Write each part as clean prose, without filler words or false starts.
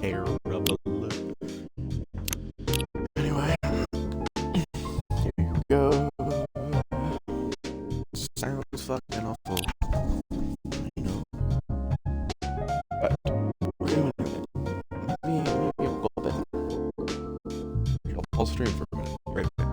terrible. Anyway, here we go. Sounds fucking awful, you know. But we're doing it. Maybe we'll go bed. I'll stream for a minute. Right back.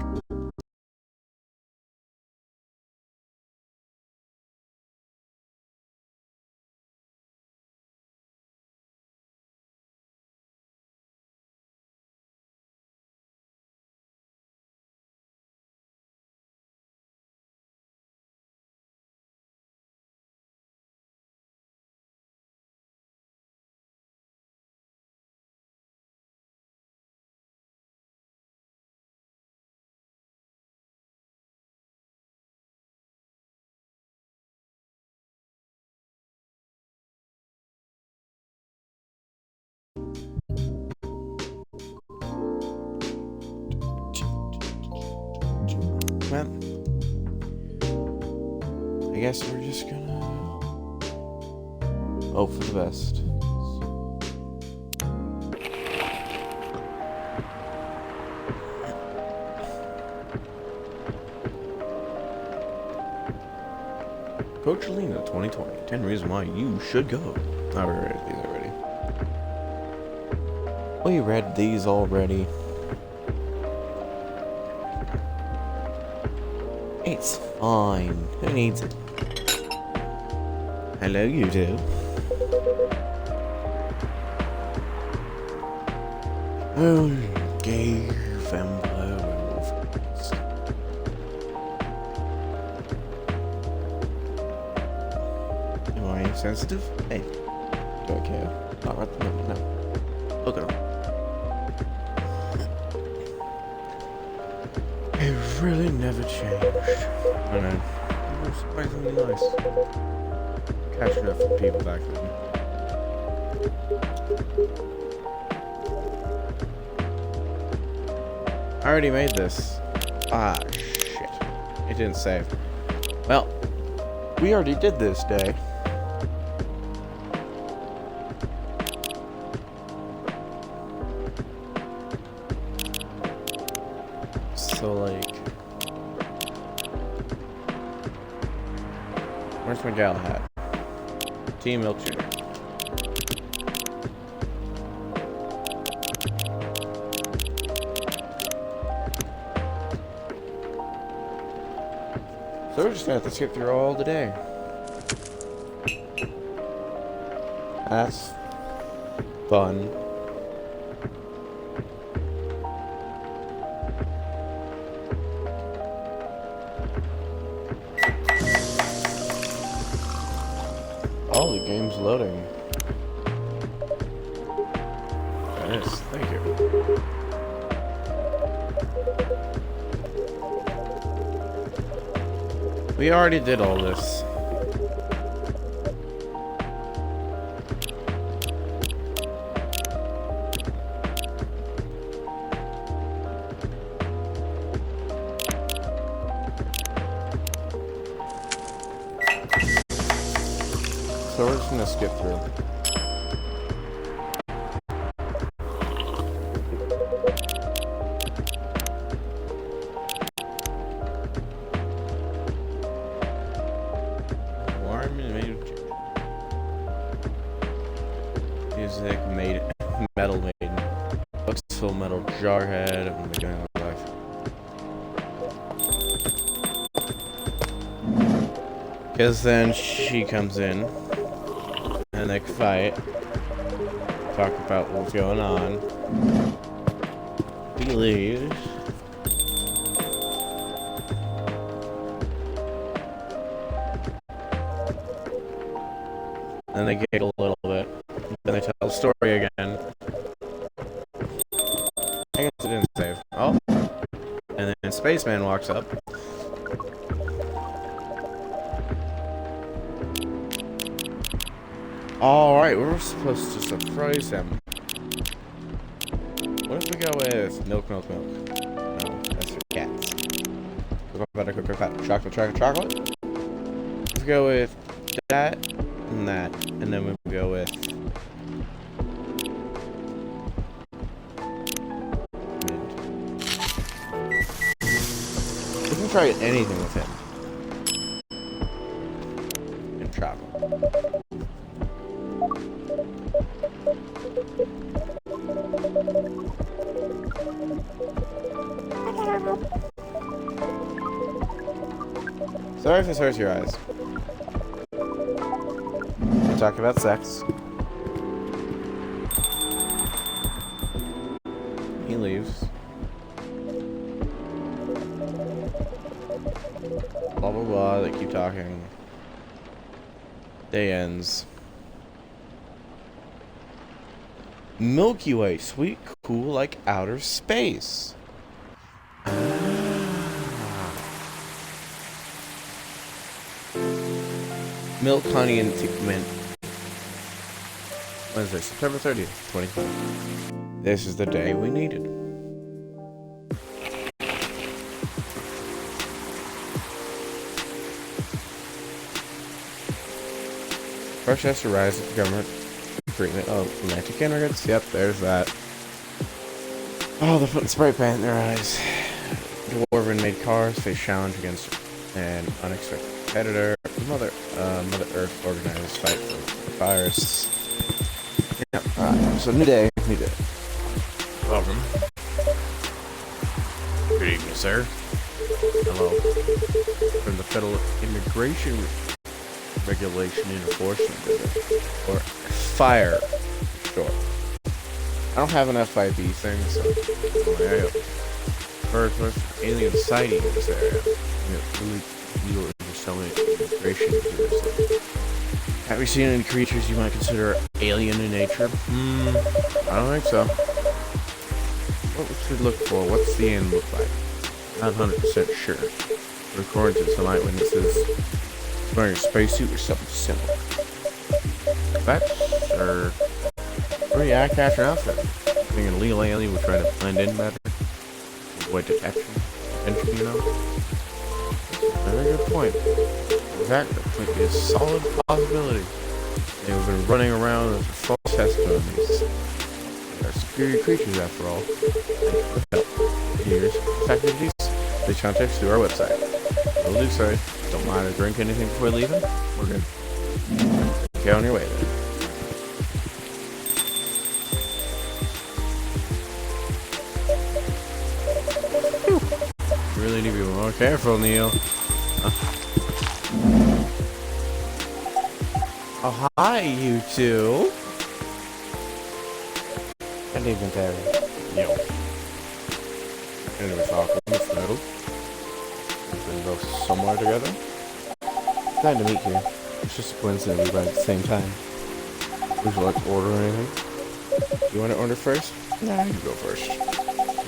Well, I guess we're just gonna hope for the best. Coachelina 2020. 10 reasons why you should go. I read these already. We read these already. It's fine. Who needs it? Hello, you two. Oh, gay vampire werewolf. Am I sensitive? Hey, do I care? Not right at the moment, no. Look at him. It really never changed. I know. It was surprisingly nice. Catching up with people back then. I already made this. Ah, shit. It didn't save. Well, we already did this day. So, like... Where's my Galahad? Team Milk Jr. So we're just gonna have to skip through all the day. That's fun. Oh, the game's loading. It is, thank you. We already did all this. So we're just gonna skip through. Music made metal maiden. Looks full metal jarhead of the beginning of life. Cause then she comes in and they fight. Talk about what's going on. He leaves. Then they giggle a little bit. Then they tell the story again. I guess it didn't save. Oh. And then Spaceman walks up. Alright, we're supposed to surprise him. What if we go with milk? No, that's for cats. Chocolate. If we go with that, and then we go with try anything with him. And travel. Sorry if this hurts your eyes. We're talking about sex. He leaves. Blah blah blah, they keep talking. Day ends. Milky Way, sweet, cool like outer space. Milk, honey, and mint. Wednesday, September 30th, 2020. This is the day we needed. Fresh has to rise at the government treatment of romantic immigrants. Yep, there's that. Oh, they're putting spray paint in their eyes. Dwarven made cars face challenge against an unexpected competitor. Mother Earth organized fight for the virus. Yep. Alright, so new day. Welcome. Good evening, sir. Hello. From the Federal Immigration Regulation and Enforcement Division, or FIRE, short. I don't have enough FIB things, so first alien sighting in this area. Illegal immigration. Have you seen any creatures you might consider alien in nature? I don't think so. What should we look for? What's the end look like? Not 100% sure. But according to some eyewitnesses, he's wearing a spacesuit or something similar. That's pretty eye-catching outfit. I think an illegal alien would try to blend in better. Avoid detection, you know? Very good point. In fact, that might be a solid possibility. They've been running around as false testimonies. They're superior creatures, after all. Here's activities. Please contact us through our website. We'll do so. Don't mind to drink anything before leaving. We're good. Get on your way then. You really need to be more careful, Neil. Oh, hi, you two. Good evening, Terry. Yo. Anyway, talk with Miss Metal. We've been both somewhere together. Glad to meet you. It's just a coincidence we went at the same time. Would you like to order anything? You want to order first? Nah, you go first.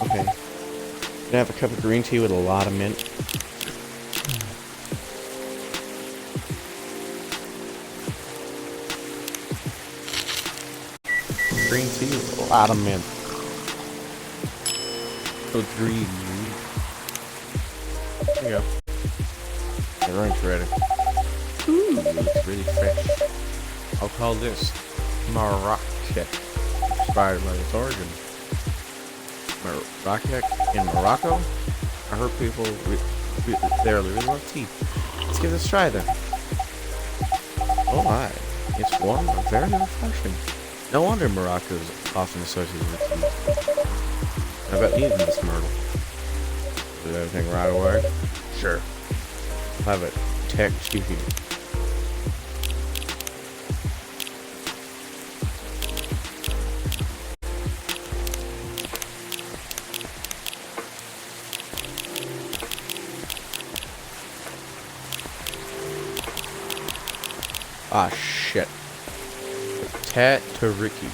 Okay. Gonna have a cup of green tea with a lot of mint. Green tea with a lot of mint. So green. There you go. The drink's ready. Ooh, looks really fresh. I'll call this Marrakech, inspired by its origin. Marrakech in Morocco? I heard people there really love tea. Let's give this a try then. Oh my, it's warm and very refreshing. No wonder Morocco is often associated with tea. How about eating this Myrtle? Do everything right away? Sure. I'll have it text you here. Ah, shit. Tatariki.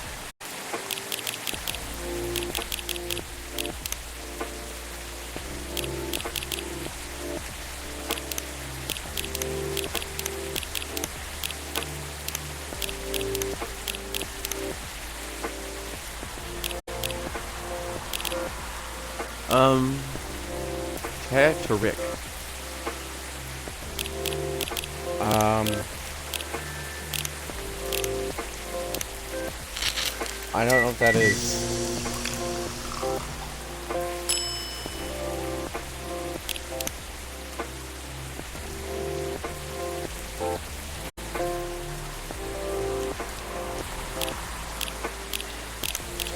Tatarik. I don't know what that is.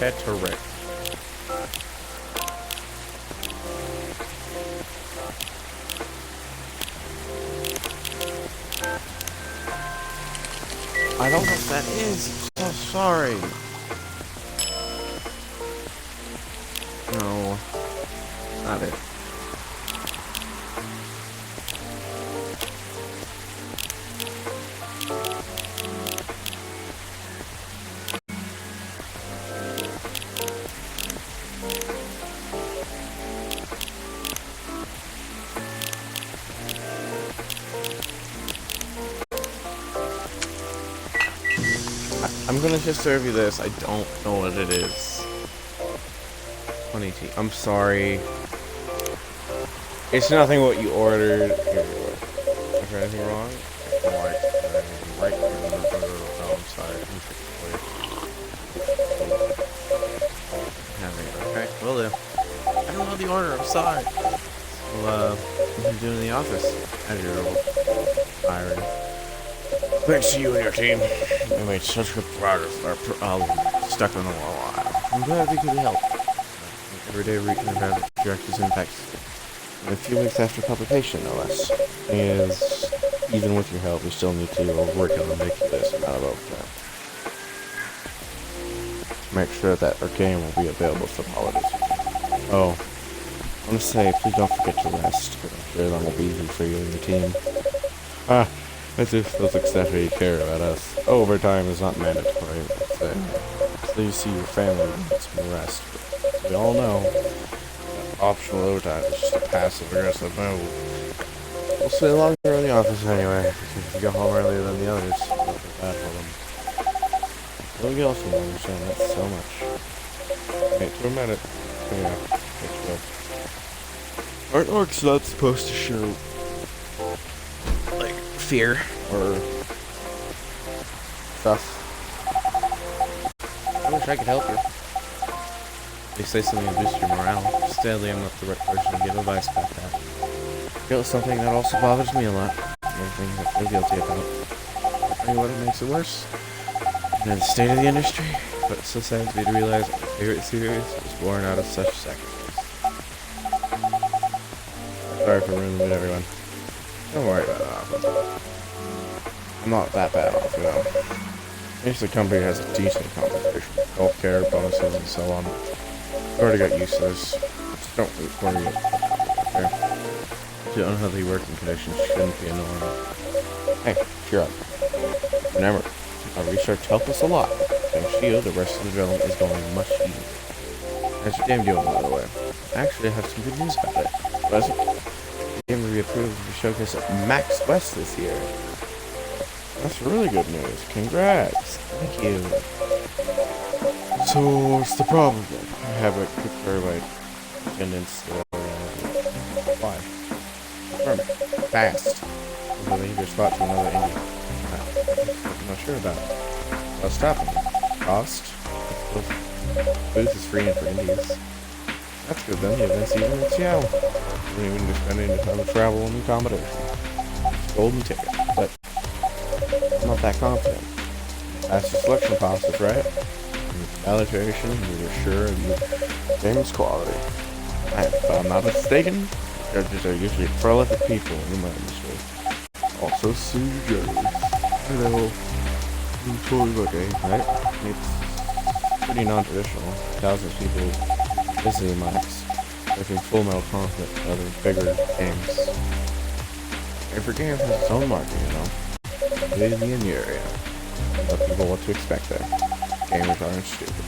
Rhetoric. I don't know what that is. I'm so sorry. No, not it. I'm gonna just serve you this. I don't know what it is. 20T. I'm sorry. It's nothing what you ordered. Here, is there anything wrong? Right. Oh, I'm sorry. Okay, will do. I don't know the order. I'm sorry. Well, what are you doing in the office? As usual. Hiring. Thanks to you and your team. We made such good progress. Our stuck on a while. I'm glad we could help. Everyday directives impacts. A few weeks after publication, no less. Thing is, even with your help, we still need to work on making this amount of overtime. Make sure that our game will be available for the holidays. Oh, I want to say, please don't forget to rest. I'm sure that will be easy for you and your team. As if those exceptionally care about us. Overtime is not mandatory, so you see your family needs some rest. But we all know that optional overtime is just a passive aggressive move. We'll stay longer in the office anyway, because if you go home earlier than the others, it'll be bad for them. But we also understand that so much. Wait, 2 minutes. Yeah, artwork's not supposed to show fear or stuff. I wish I could help you. They say something to boost your morale. Sadly, I'm not the right person to give advice about that. It's something that also bothers me a lot. Everything I feel guilty about. I mean, what makes it worse? You know, the state of the industry. But it's so sad to me to realize that my favorite series was born out of such sacrifice. Sorry for ruining it, everyone. Don't worry about it. I'm not that bad off, you know. At least the company has a decent compensation. Healthcare, bonuses, and so on. I've already got used to this. Just don't worry. Okay. The unhealthy working conditions shouldn't be annoying. Hey, cheer up. Remember, our research helped us a lot. Thanks to you, the rest of the development is going much easier. How's your game doing, by the way? Actually, I have some good news about it. Present. Game will be approved to showcase at Max West this year. That's really good news. Congrats. Thank you. So, what's the problem then? I have a quick verify attendance. Why? Confirm it. Fast. We'll leave your spot to another indie. I'm not sure about it. What's stopping me? Cost? Booth is free and for indies. That's good then. The event season in Seattle. You don't even be spending the time to travel and accommodation. Golden ticket, but I'm not that confident. That's the selection process, right? Validation, you're sure of your game's quality. And if I'm not mistaken, judges are usually prolific people in my industry. Also, Sue Jones. Hello. I'm totally okay, right? It's pretty non-traditional. Thousands of people visiting Max, making Full Metal Conflict and other bigger games. Every game has its own market, you know. It is in your area. Let people what to expect there. Gamers aren't stupid.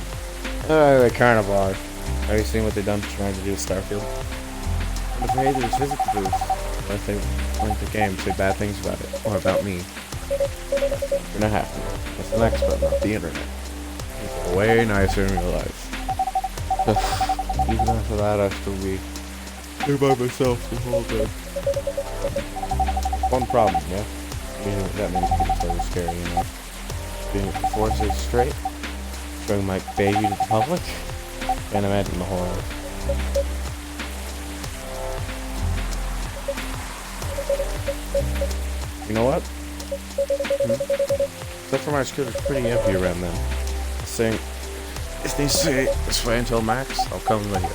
They kind of are. Have you seen what they've done trying to do with Starfield? I'm afraid there's physical proof. What if they link the game, say bad things about it, or about me? You're not happy. It's an expert, not the internet. It's way nicer in real life. Even after that, I still be here by myself the whole day. One problem, yeah? That means it's so scary, you know? Being the forces straight, showing my baby to the public. Can't imagine the horror. You know what? Except for my scooter's pretty empty around then. Saying If they say it's free until max, I'll come with you.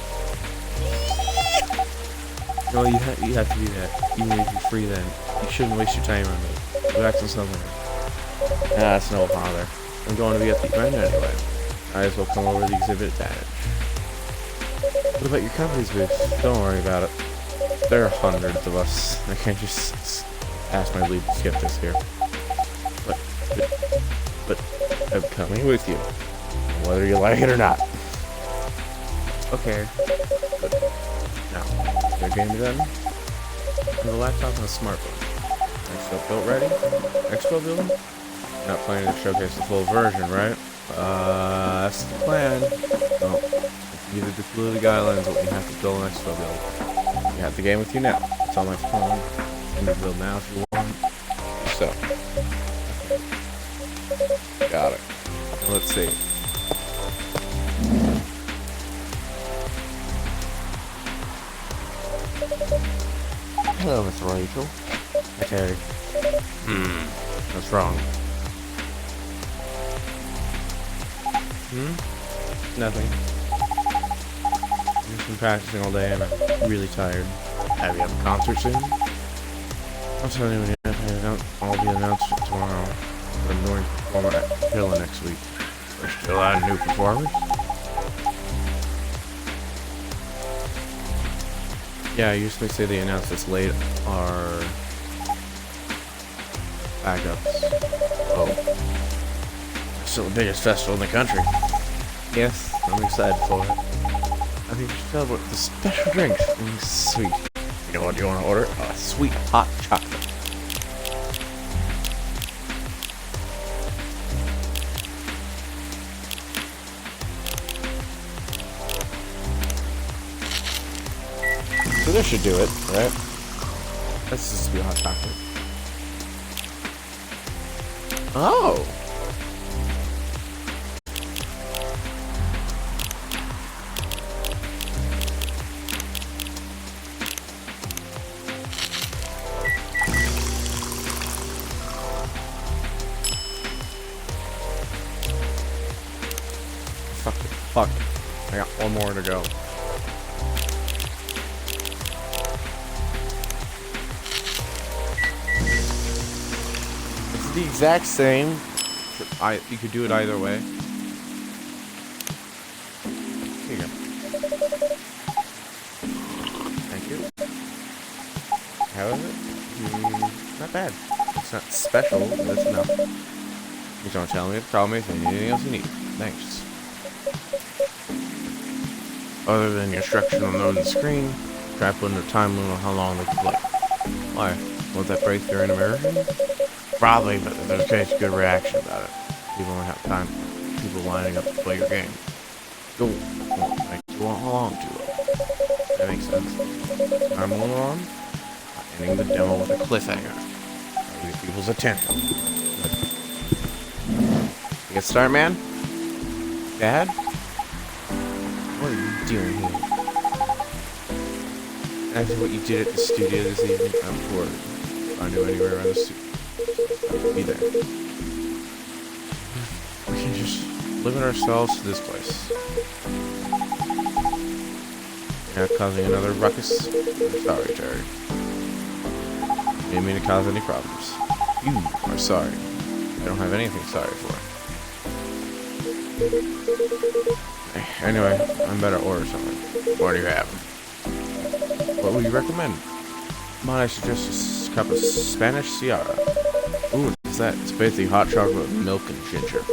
No, you have to do that. Even if you're free then. You shouldn't waste your time on me. Go back to something. Nah, it's no bother. I'm going to be at the event anyway. Might as well come over to the exhibit advantage. What about your company's booth? Don't worry about it. There are hundreds of us. I can't just ask my lead to skip this here. But I'm coming with you. Whether you like it or not. Okay. But now, your game done? And the laptop and a smartphone. Expo built ready? Expo building? You're not planning to showcase the full version, right? That's the plan. No. You need to clue the guidelines what you have to build an Expo build. You have the game with you now. It's on my phone. You can build now if you want. So. Okay. Got it. Let's see. Hello, Miss Rachel. Okay. What's wrong? Nothing. I've just been practicing all day and I'm really tired. Have you have a concert soon? I'll tell you when you have. I'll be announced tomorrow. But I'm going to perform at Hilla next week. We're still adding new performers? Yeah, usually say they announce this late are backups. Oh. It's still the biggest festival in the country. Yes, I'm excited for it. I think we should celebrate with a special drink. Something sweet. You know what you want to order? A sweet hot chocolate. So this should do it, right? That's just sweet hot chocolate. Oh! Fuck. I got one more to go. It's the exact same. You could do it either way. Here you go. Thank you. How is it? Not bad. It's not special, but it's enough. You don't tell me the problem is anything else you need. Thanks. Other than the instruction on the screen, try putting a time limit on how long they can play. Why? Won't that break their immersion? Probably, but there's a good reaction about it. People don't have time. People lining up to play your game. Go along too long. That makes sense. Time limit on? Ending the demo with a cliffhanger. Get people's attention. You get started, man? Dad? What are you doing here? After what you did at the studio this evening, I'm bored. If I knew anywhere around the studio, I'd be there. We can just limit ourselves to this place. You're not causing another ruckus? I'm sorry, Terry. Didn't mean to cause any problems. You are sorry. I don't have anything sorry for. Anyway, I'm better order something. What do you have? What would you recommend? Might I suggest a cup of Spanish Sierra? Ooh, what's that? It's basically hot chocolate with milk and ginger.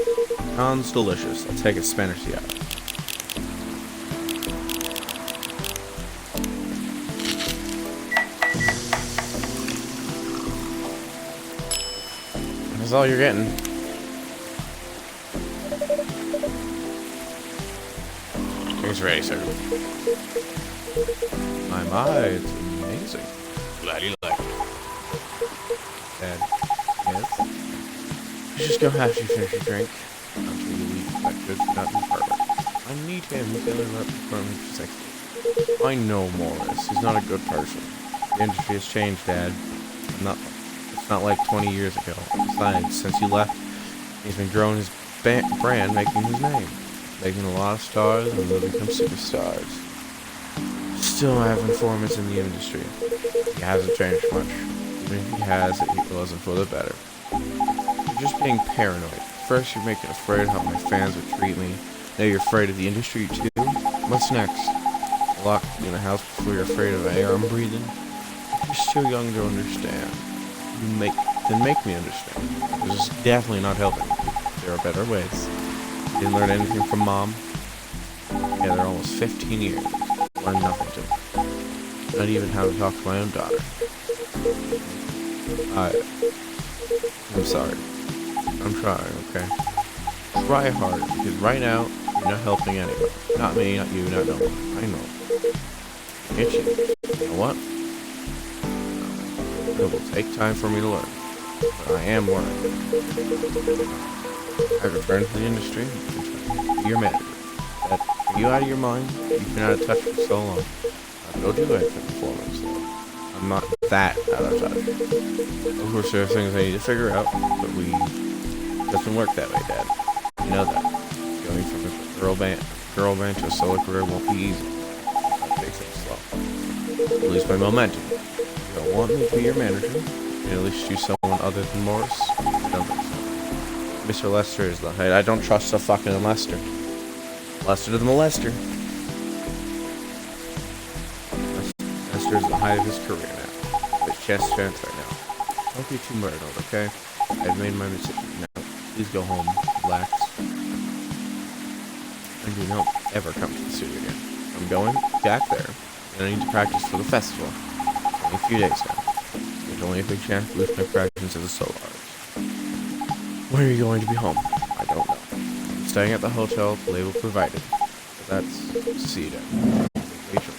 Sounds delicious. I'll take a Spanish Sierra. That's all you're getting. It's ready, sir. My, it's amazing. Glad you like it. Dad, yes? You just go after you finish your drink. Until you leave that good for nothing perfect. I need him. He's gonna interrupt the department for 60. I know Morris. He's not a good person. The industry has changed, Dad. It's not like 20 years ago. Besides, since you left, he's been growing his brand, making his name. making a lot of stars, and they'll become superstars. Still, I have informants in the industry. He hasn't changed much. Even if he has, it wasn't for the better. You're just being paranoid. First, you're making afraid of how my fans would treat me. Now you're afraid of the industry too? What's next? Locked in a house before you're afraid of the air I'm breathing? You're still young to understand. Then make me understand. This is definitely not helping. There are better ways. Didn't learn anything from Mom. Yeah, they're almost 15 years. Learned nothing to me. Not even how to talk to my own daughter. I'm sorry. I'm trying, okay? Try harder, because right now, you're not helping anybody. Not me, not you, not no one. I know. Get you. You know what? It will take time for me to learn. But I am learning. I've returned to the industry. Be your manager. That, are you out of your mind? You've been out of touch for so long. I'll go do it for performance. I'm not that out of touch. Of course, there are things I need to figure out, but it doesn't work that way, Dad. You know that. Going from a girl band to a solo career won't be easy. That takes things slow. At least my momentum. You don't want me to be your manager. You at least choose someone other than Morris. I don't think so. Mr. Lester is the height. I don't trust the fucking Lester. Lester to the molester. Lester is the height of his career now. His chest stands right now. Don't be too murdered, okay? I've made my decision. Now, please go home, relax, and do not ever come to the studio again. I'm going back there, and I need to practice for the festival. Only a few days now. There's only a big chance to lose my practice as a solo artist. When are you going to be home? I don't know. I'm staying at the hotel the label provided. But that's see you then. Rachel.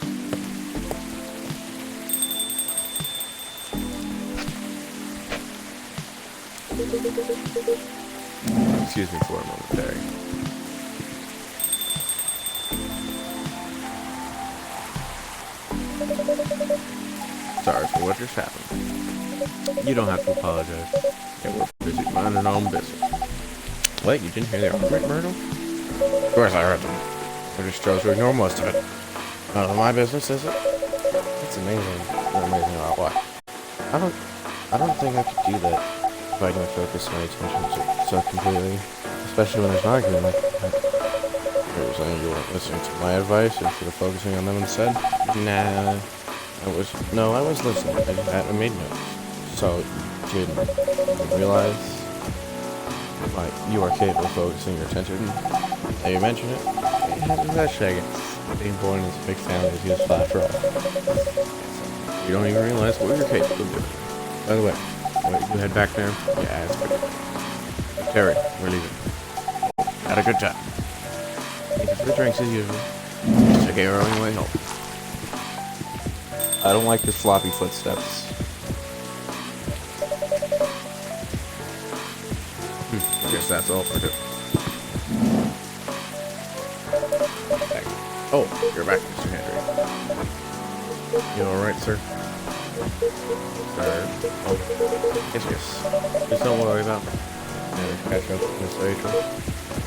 Excuse me for a moment, Terry. Sorry for what just happened. You don't have to apologize. Yeah, we're busy minding our own business. What? You didn't hear the argument, Myrtle? Of course I heard them. I just chose to ignore most of it. None of my business, is it? It's amazing. You're amazing about what? I don't think I could do that. If I don't focus my attention so completely. Especially when there's an argument like that. You're saying you weren't listening to my advice instead of focusing on them instead? Nah. I was listening. I made notes. So, you didn't realize you are capable of focusing your attention. Now you mention it. It happens that shaggy. Being born in a big family is just after all. You don't even realize what you're capable of doing. By the way, you head back there? Yeah, it's pretty good. Terry, we're leaving. Had a good time. Thank you for the drinks as usual. Just take our own way home. I don't like the floppy footsteps. I guess that's all for it. Oh, you're back, Mr. Henry. You alright, sir? Sir? Oh, yes. Just don't worry about me. Never catch up with Miss Rachel.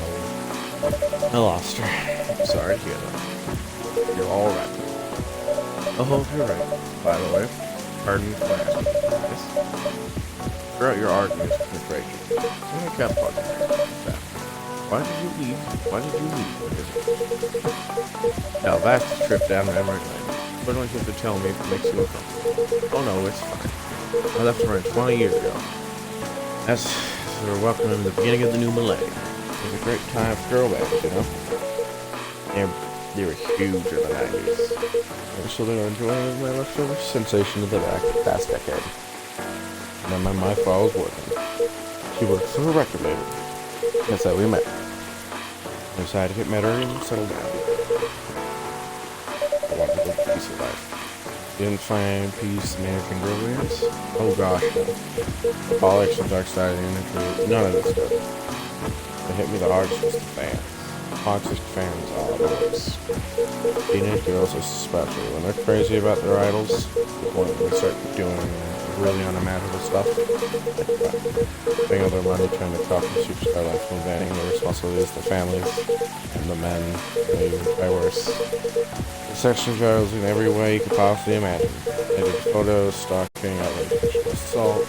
Oh, I lost her. I'm sorry to hear that. You're alright. Oh, you're right. By the way, pardon me for asking. Yes? Throughout your arguments with Miss Rachel, I kept bugging her. Why did you leave? Why did you leave? Now that's the trip down memory lane. Why don't you have to tell me if it makes you uncomfortable? Oh no, it's fine. I left her 20 years ago. That's we're welcoming the beginning of the new millennium. It was a great time for girl bands, you know? They were huge in the 90s. So they're enjoying my leftover sensation of the past decade. And then my father was working. She worked for a record label. That's how we met. I decided to get married and settle down. I wanted to live a peaceful life. Didn't find peace managing girl bands? Oh gosh, no. The politics and dark side of the industry, none of this stuff. What hit me the hardest was the fans. Toxic fans all at once. Teenage girls especially, when they're crazy about their idols, the point when they start doing really unimaginable stuff. Paying all their money trying to copy superstar life from banning the responsibilities of the families and the men, and even by worse. The section girls in every way you could possibly imagine. They did photos, stalking, outrageous assault,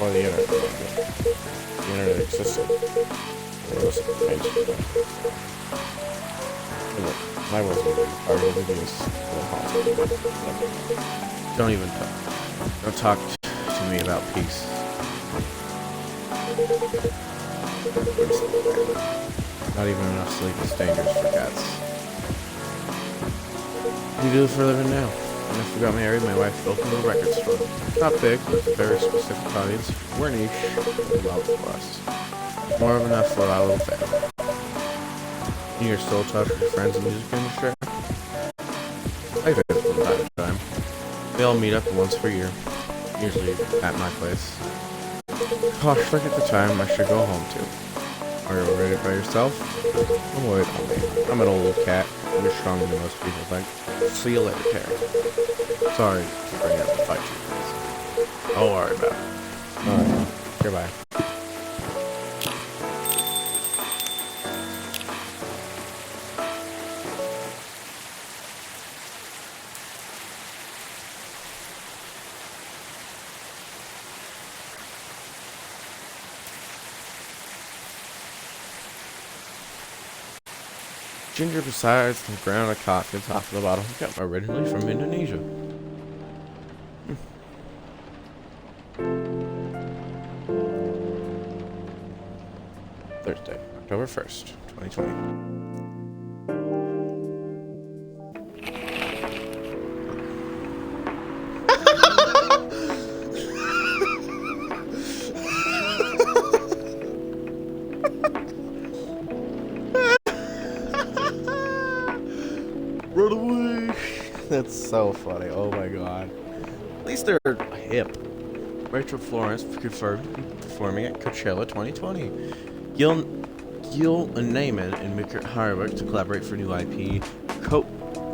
or the internet. The internet existed. There was I wasn't really part of abuse. Don't even talk. Don't talk to me about peace. Not even enough sleep is dangerous for cats. What do you do for a living now? When I got married, my wife opened a record store. Not big, but a very specific audience. We're niche, but love for us. More of enough for our little family. You're still in touch with your friends in the music industry? I visit from time to time. They all meet up once per year, usually at my place. Gosh, look at the time I should go home to. Are you ready by yourself? Don't worry about me. I'm an old cat. You're stronger than most people think. See you later, Terry. Sorry to bring up the fight you guys. Don't worry about it. Alright, goodbye. Ginger, besides the ground of coffee on top of the bottle, got originally from Indonesia. Thursday, October 1st, 2020. Run away! That's so funny. Oh my god. At least they're hip. Rachel Florence confirmed performing at Coachella 2020. Gil and Naaman and Mika Harwick to collaborate for new IP.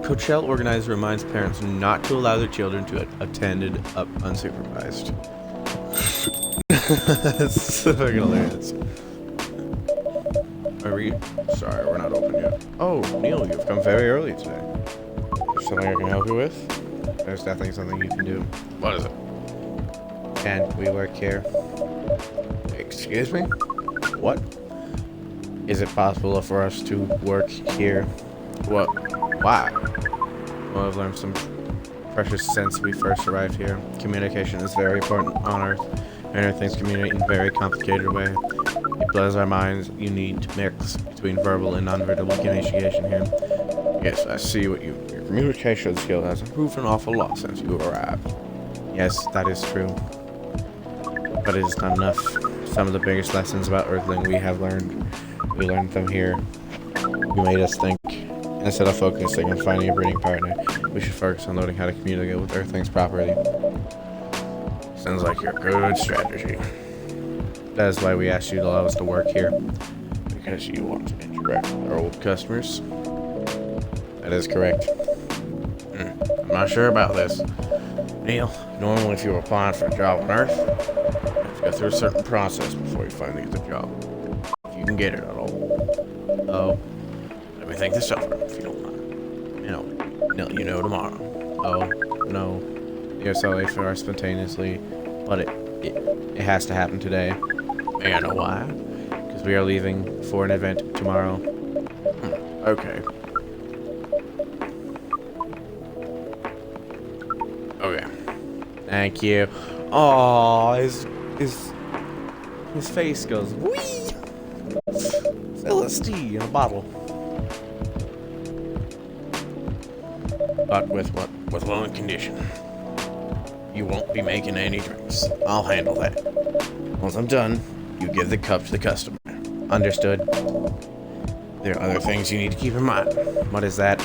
Coachella organizer reminds parents not to allow their children to attend unsupervised. That's so fucking hilarious. Sorry, we're not open yet. Oh, Neil, you've come very early today. Is something I can help you with? There's definitely something you can do. What is it? And we work here. Excuse me? What? Is it possible for us to work here? What? Why? Well, I've learned some precious since we first arrived here. Communication is very important on Earth. And things communicate in a very complicated way. It blows our minds. You need to mix between verbal and non-verbal communication here. Yes, I see what your communication skill has improved an awful lot since you arrived. Yes, that is true. But it is not enough. Some of the biggest lessons about Earthling we learned them here. You made us think. Instead of focusing on finding a breeding partner, we should focus on learning how to communicate with Earthlings properly. Sounds like your good strategy. That is why we asked you to allow us to work here. Because you want to interact with our old customers. That is correct. I'm not sure about this. Neil, normally if you were applying for a job on Earth, you have to go through a certain process before you finally get the job. If you can get it at all. Oh, let me think this over if you don't mind. You know tomorrow. Oh, no. Yes, I'll wait for us spontaneously, but it has to happen today. May I know why? Because we are leaving for an event tomorrow. Okay. Okay. Thank you. Oh, his face goes wee. It's LSD in a bottle. But with one condition. You won't be making any drinks. I'll handle that. Once I'm done, you give the cup to the customer. Understood? There are other things you need to keep in mind. What is that?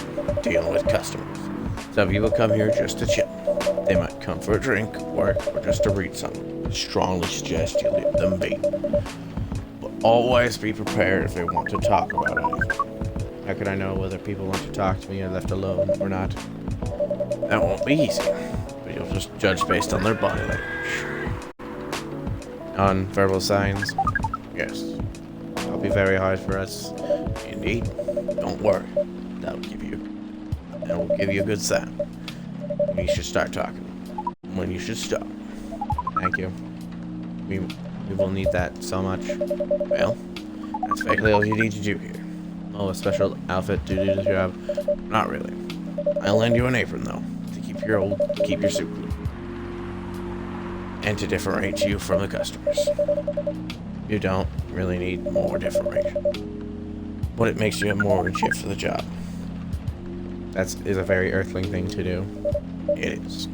Dealing with customers. Some people come here just to chill. They might come for a drink, work, or just to read something. I strongly suggest you leave them be. But always be prepared if they want to talk about anything. How could I know whether people want to talk to me or left alone or not? That won't be easy. But You'll just judge based on their body language. Non-verbal signs. Yes. That'll be very hard for us. Indeed. Don't worry. That will give you a good sign. When you should start talking. When you should stop. Thank you. We will need that so much. Well, that's basically all you need to do here. Oh, a special outfit to do the job? Not really. I'll lend you an apron though, to keep your suit clean. And to differentiate you from the customers. You don't really need more differentiation. But it makes you more in shape for the job. That is a very earthling thing to do. It is.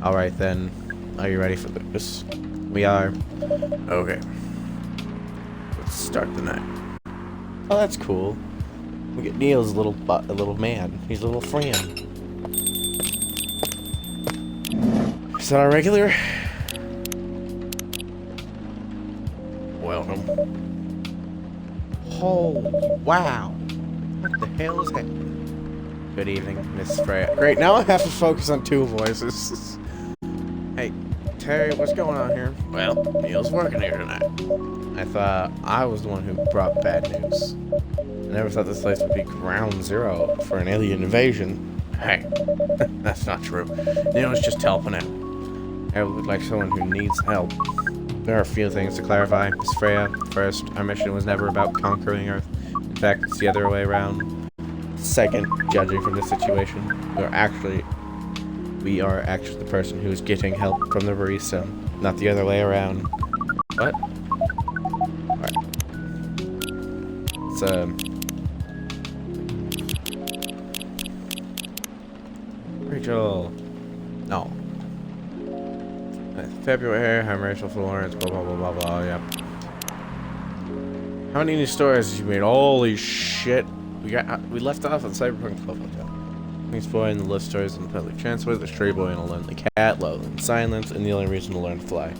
Alright then. Are you ready for this? We are. Okay. Let's start the night. Oh, that's cool. We get Neil's little man. He's a little friend. Is that our regular? Welcome. Holy wow. What the hell is happening? Good evening, Miss Freya. Great, now I have to focus on two voices. Hey, Terry, what's going on here? Well, Neil's working here tonight. I thought I was the one who brought bad news. I never thought this place would be ground zero for an alien invasion. Hey, that's not true. Neil's just helping out. I look like someone who needs help. There are a few things to clarify. Miss Freya, first, our mission was never about conquering Earth. In fact, it's the other way around. Second, judging from the situation, we are actually the person who is getting help from the barista, not the other way around. What? Alright. It's, Rachel. No. February, I'm Rachel Florence, blah, blah, blah, blah, blah, yep. How many new stories did you made? Holy shit. We left off on Cyberpunk Club Hotel. King's Boy and the Love Stories in the Public Transport, the Stray Boy and a Lonely Cat, Love and Silence, and the only reason to learn to fly.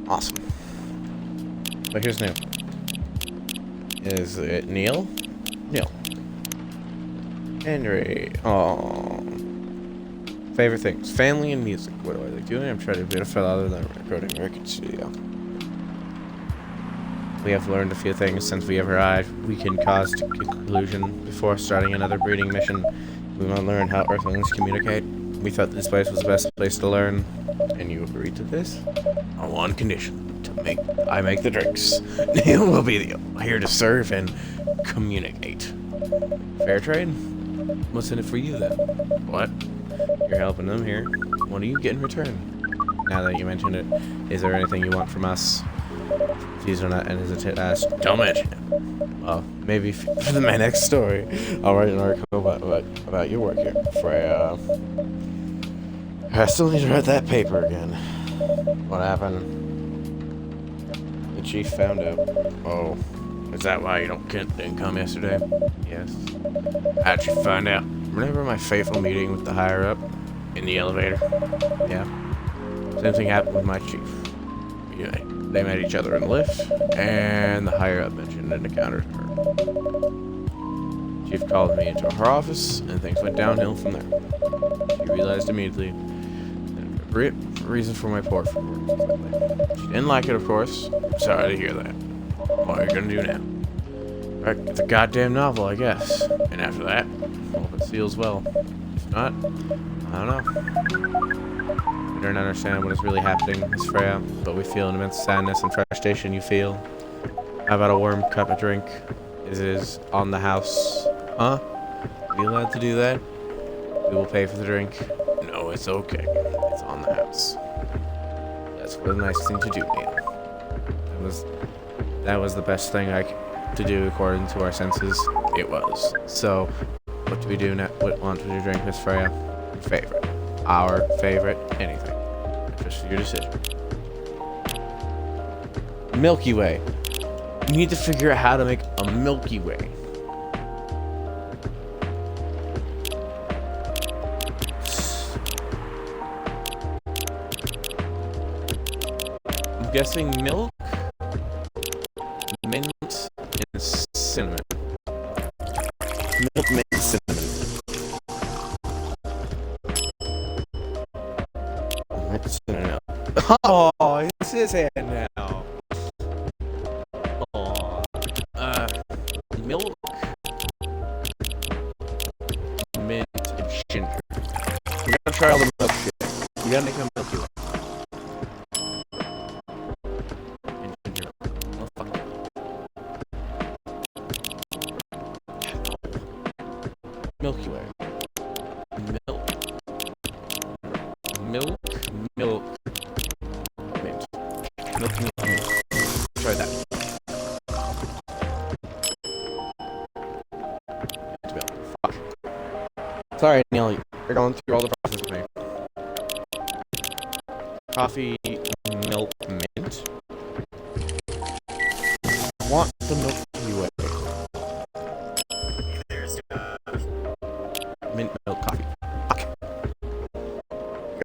Awesome. But here's new. Is it Neil? Neil. Henry. Aww. Favorite things. Family and music. What do I like doing? I'm trying to be a fellow other than recording a record studio. We have learned a few things since we have arrived. We can cause to conclusion before starting another breeding mission. We want to learn how Earthlings communicate. We thought this place was the best place to learn. And you agreed to this? On one condition. I make the drinks. Neil will be here to serve and communicate. Fair trade? What's in it for you then? What? You're helping them here. What do you get in return? Now that you mention it, is there anything you want from us? Please do not hesitate to ask. Don't mention it. Well, maybe for my next story, I'll write an article about your work here. Freya. I still need to write that paper again. What happened? The chief found out. Oh, is that why you didn't come yesterday? Yes. How'd you find out? Remember my fateful meeting with the higher up in the elevator? Yeah. Same thing happened with my chief. Yeah, they met each other in the lift, and the higher up mentioned and encountered her. Chief called me into her office, and things went downhill from there. She realized immediately the reason for my poor performance. She didn't like it, of course. Sorry to hear that. What are you gonna do now? Write the goddamn novel, I guess. And after that, hope it seals well. If not, I don't know. We don't understand what is really happening, Miss Freya, but we feel an immense sadness and frustration you feel. How about a warm cup of drink? It is on the house. Huh? Are you allowed to do that? We will pay for the drink. No, it's okay. It's on the house. That's a nice thing to do, Neil. That was the best thing to do according to our senses. It was. So, what do we do now? What want to drink, Miss Freya? Your favorite. Our favorite. Anything. Just your decision. Milky Way. You need to figure out how to make a Milky Way. I'm guessing milk, mint, and cinnamon. Milk, mint, cinnamon. It's in and out. Oh, it's his hand now. Oh. Milk, mint, and ginger. We gotta try all the milk shit. We gotta make a milky one. And ginger. Oh, fuck. Milky Way. Milk. Milk. Milk. Mint. Milk, milk, mint. Try that. Fuck. Sorry, Neil. You're going through all the process with me. Coffee, milk, mint. Want the Milky Way. Mint, milk, coffee. Fuck.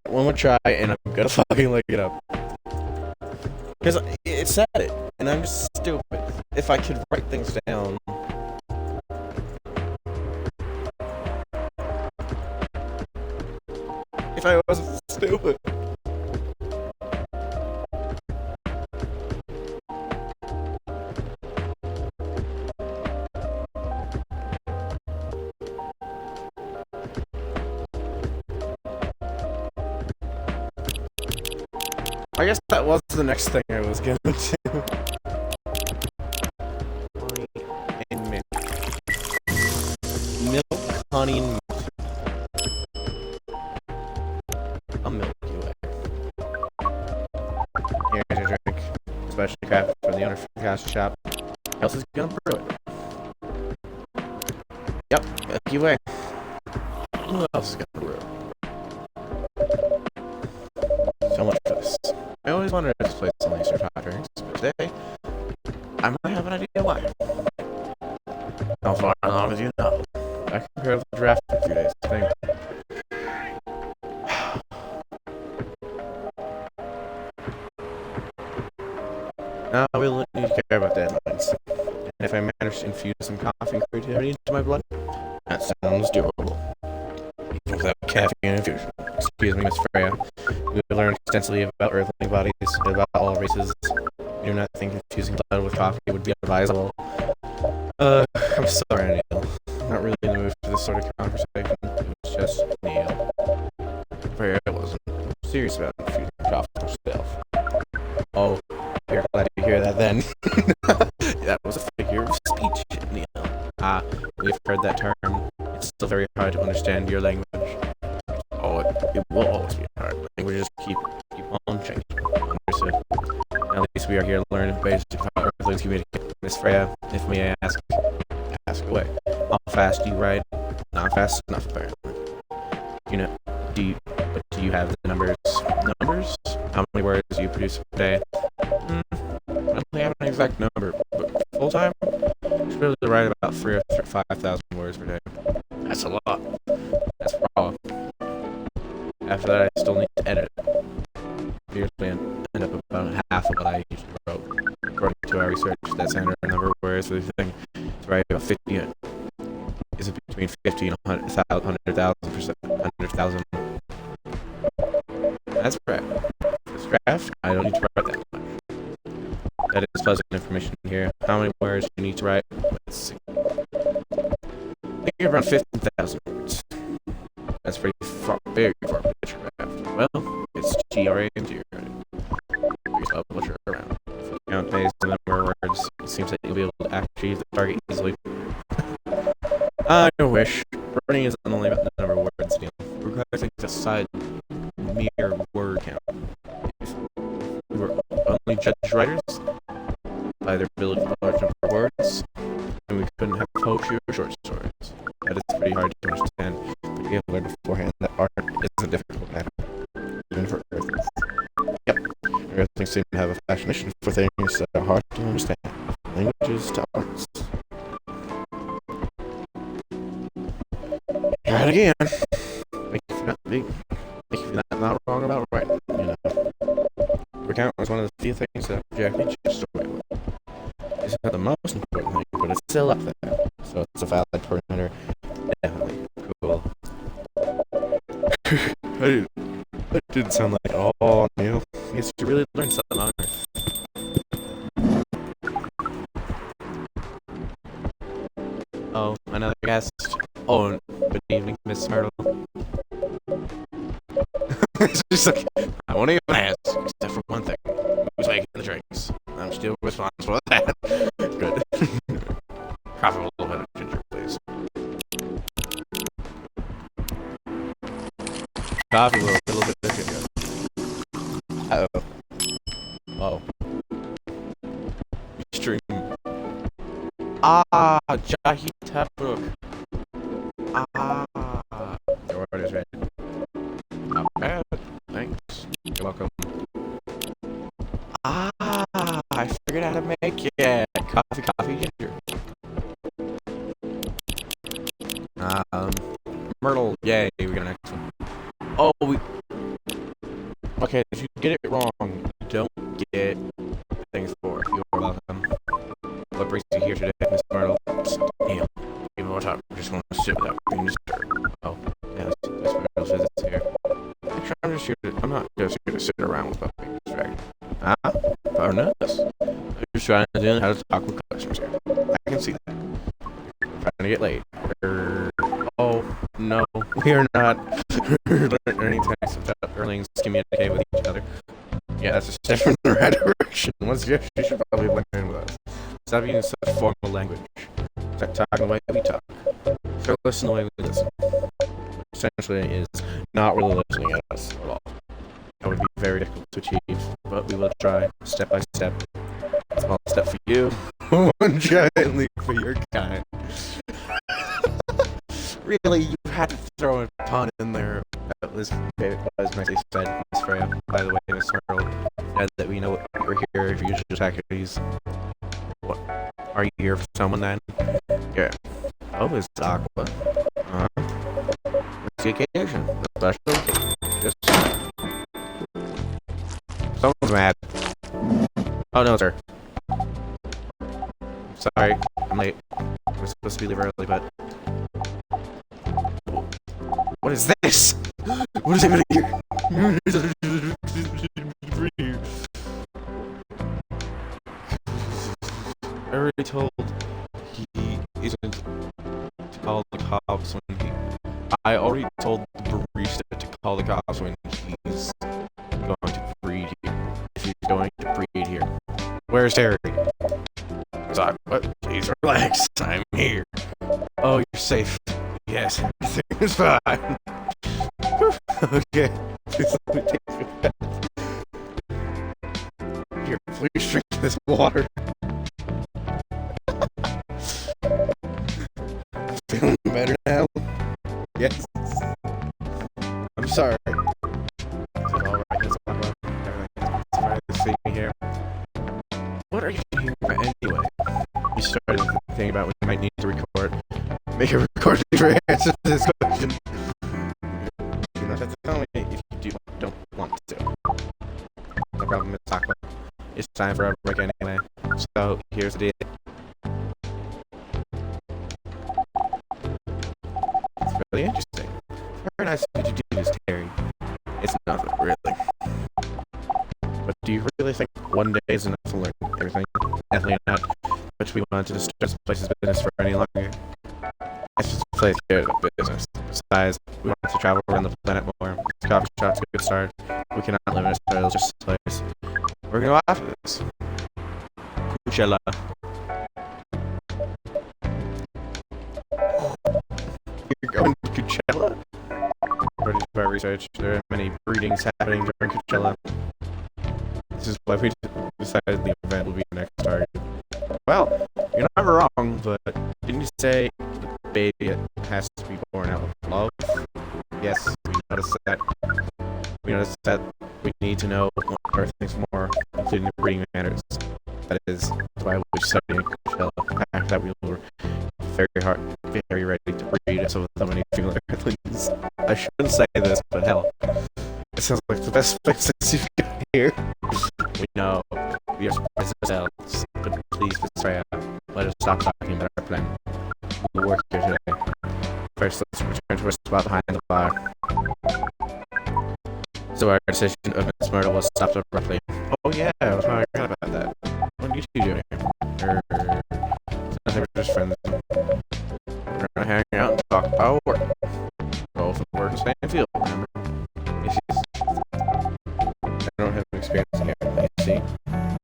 Got one more try, and I'm gonna fucking look it up. Because it said it, and I'm just stupid. If I could write things down. If I wasn't stupid. I guess that was the next thing I was gonna do. Honey and mint. Milk, honey, and mint. A Milky Way. Here's your drink. Specially crafted from the owner of the coffee shop. Who else is gonna brew it? Yep, Milky Way. Who else is gonna brew it? So much for this. I always wanted to place only serve hot drinks, but today I might have an idea why. How far along as you know? I compared the draft for a few days. Thank you. Now we will need to care about deadlines. And if I manage to infuse some coffee and creativity into my blood, that sounds doable. Even without caffeine infusion. Excuse me, Miss Freya. We learned extensively about earthling bodies, about all races. We do not think infusing blood with coffee would be advisable. I'm sorry, Neil. Not really in the mood for this sort of conversation. It was just Neil. Freya wasn't serious about infusing coffee herself. Oh, you're glad to hear that then. That was a figure of speech, Neil. We've heard that term. It's still very hard to understand your language. Oh, it will always be hard. Languages keep on changing. Understood. At least we are here to learn the basics of how Earthlings communicate. Miss Freya, if may I ask away. How fast do you ride? Not fast enough, apparently. You know, do you have the numbers? Numbers? How many words do you produce per day? I don't really have an exact number, but full time? I should be able to write about 3,000 or 5,000 words per day. That's a lot. That's raw. After that, I still need to edit it. Usually end up about half of what I usually wrote. According to our research, that standard number of words for the thing is right about 50. Is it between 50 and 100,000%? That's correct. For this draft, I don't need to write that much. That is pleasant information here. How many words do you need to write? Let's see. I think around 15,000 words. That's pretty big for a picture draft. Well, it's GRA and GRA. Yourself what you're around. If you count days and the number of words, it seems that you'll be able to achieve the target easily. I wish. Writing isn't only about the number of words, Neil. It requires things aside mere word count. If we were only judged writers by their ability to large number of words, then we couldn't have poetry or short stories. That is pretty hard to understand, but we have learned beforehand that art isn't difficult matter, even for Earthlings. Yep, Earthlings seem to have a fascination for things that are hard to understand. Languages to arts. Right again. Thank you for not wrong about writing. You know, recount was one of the few things that Jack Nietzsche just away with. It's not the most important thing, but it's still up there. So it's a valid parameter. Definitely cool. That didn't sound like at all new. I guess you really learned something on Earth. Oh, another guest. Oh, good evening, Miss Myrtle. It's just like, I won't even ask, except for one thing. Who's making the drinks? I'm still responsible for that. Good. Coffee with a little bit of ginger, please. Coffee with a little bit of ginger. Uh-oh. Oh. Extreme. Ah, Jahi Tabruk. Ah. Your order is ready. Not bad. Thanks. You're welcome. Ah, I figured out how to make it. Coffee, ginger. Myrtle. Yay, we got an next one. Oh, okay, if you get it wrong, you don't get things for it. You're welcome. What brings you here today, Miss Myrtle? Damn. Even more time. I'm just gonna sit without being disturbed. Oh, yeah, that's Myrtle's visits here. Actually, I'm not just here to sit around without being distracted. Oh, no. I'm just trying to learn how to talk with customers here. I can see that. I'm trying to get laid. Oh, no. We are not learning text without Erlings communicate with each other. Yeah, that's a step in the right direction. Once you should probably blend in with us. Stop using such formal language. Start talking the way we talk. Start listening the way we listen. Essentially is not really listening at us at all. That would be very difficult to achieve, but we will try step by step. Small step for you, one giant leap for your kind. Really, you had to throw a pun in there. That was nicely said, Miss Freya. By the way, Miss Myrtle, now that we know you're here, if you just attack these. What? Are you here for someone then? Yeah. Oh, it's Aqua. What's the occasion? The special occasion. Just. Someone's mad. Oh, no, it's her. Sorry, I'm late. We're supposed to leave early, but. What is this? What is happening here? I already told he isn't to call the cops when he. I already told the barista to call the cops when he's going to breed here. If he's going to breed here. Where's Terry? So, what? Please relax. I'm here. Oh, you're safe. Yes, everything is fine. Okay. Please let me take you back. Here, please drink this water. Feeling better now? Yes. I'm sorry. It's alright, it's alright. It's alright to see me here. What are you doing anyway? You started thinking about when you might need to record. Make a recording for answer to this question. You don't have to tell me if you don't want to. No problem, Miss Aqua. It's time for our break anyway. So, here's the deal. It's really interesting. Very nice of you to do this, Terry. It's nothing, really. But do you really think one day is enough to learn everything? Definitely not. But we wanted to discuss the place's business for any longer. It's just a place here of business. Besides, we want to travel around the planet more. This coffee shop's a good start. We cannot limit ourselves just a place. We're gonna go after this. Coachella. You're going to Coachella? According to our research, there are many breedings happening during Coachella. This is why we decided the event will be the next target. Well, you're not wrong, but didn't you say the baby has to be born out of love? Yes, we noticed that. We noticed that we need to know what Earth thinks more, including the breeding manners. That is why we're studying Coachella. After that, we were very ready to breed so many female Earthlings. I shouldn't say this, but hell, it sounds like the best place you've got here. We know we are surprised ourselves, but please, Miss Freya, let us stop talking about our plan. We'll work here today. First, let's return to our spot behind the bar. So our decision of Miss Myrtle was stopped abruptly. Oh yeah, I was probably forgot about that. What are you two doing here? They were just friends. We're gonna hang out and talk about work. Both work in the same field, remember? Yes, yes. I don't have experience in it, you see.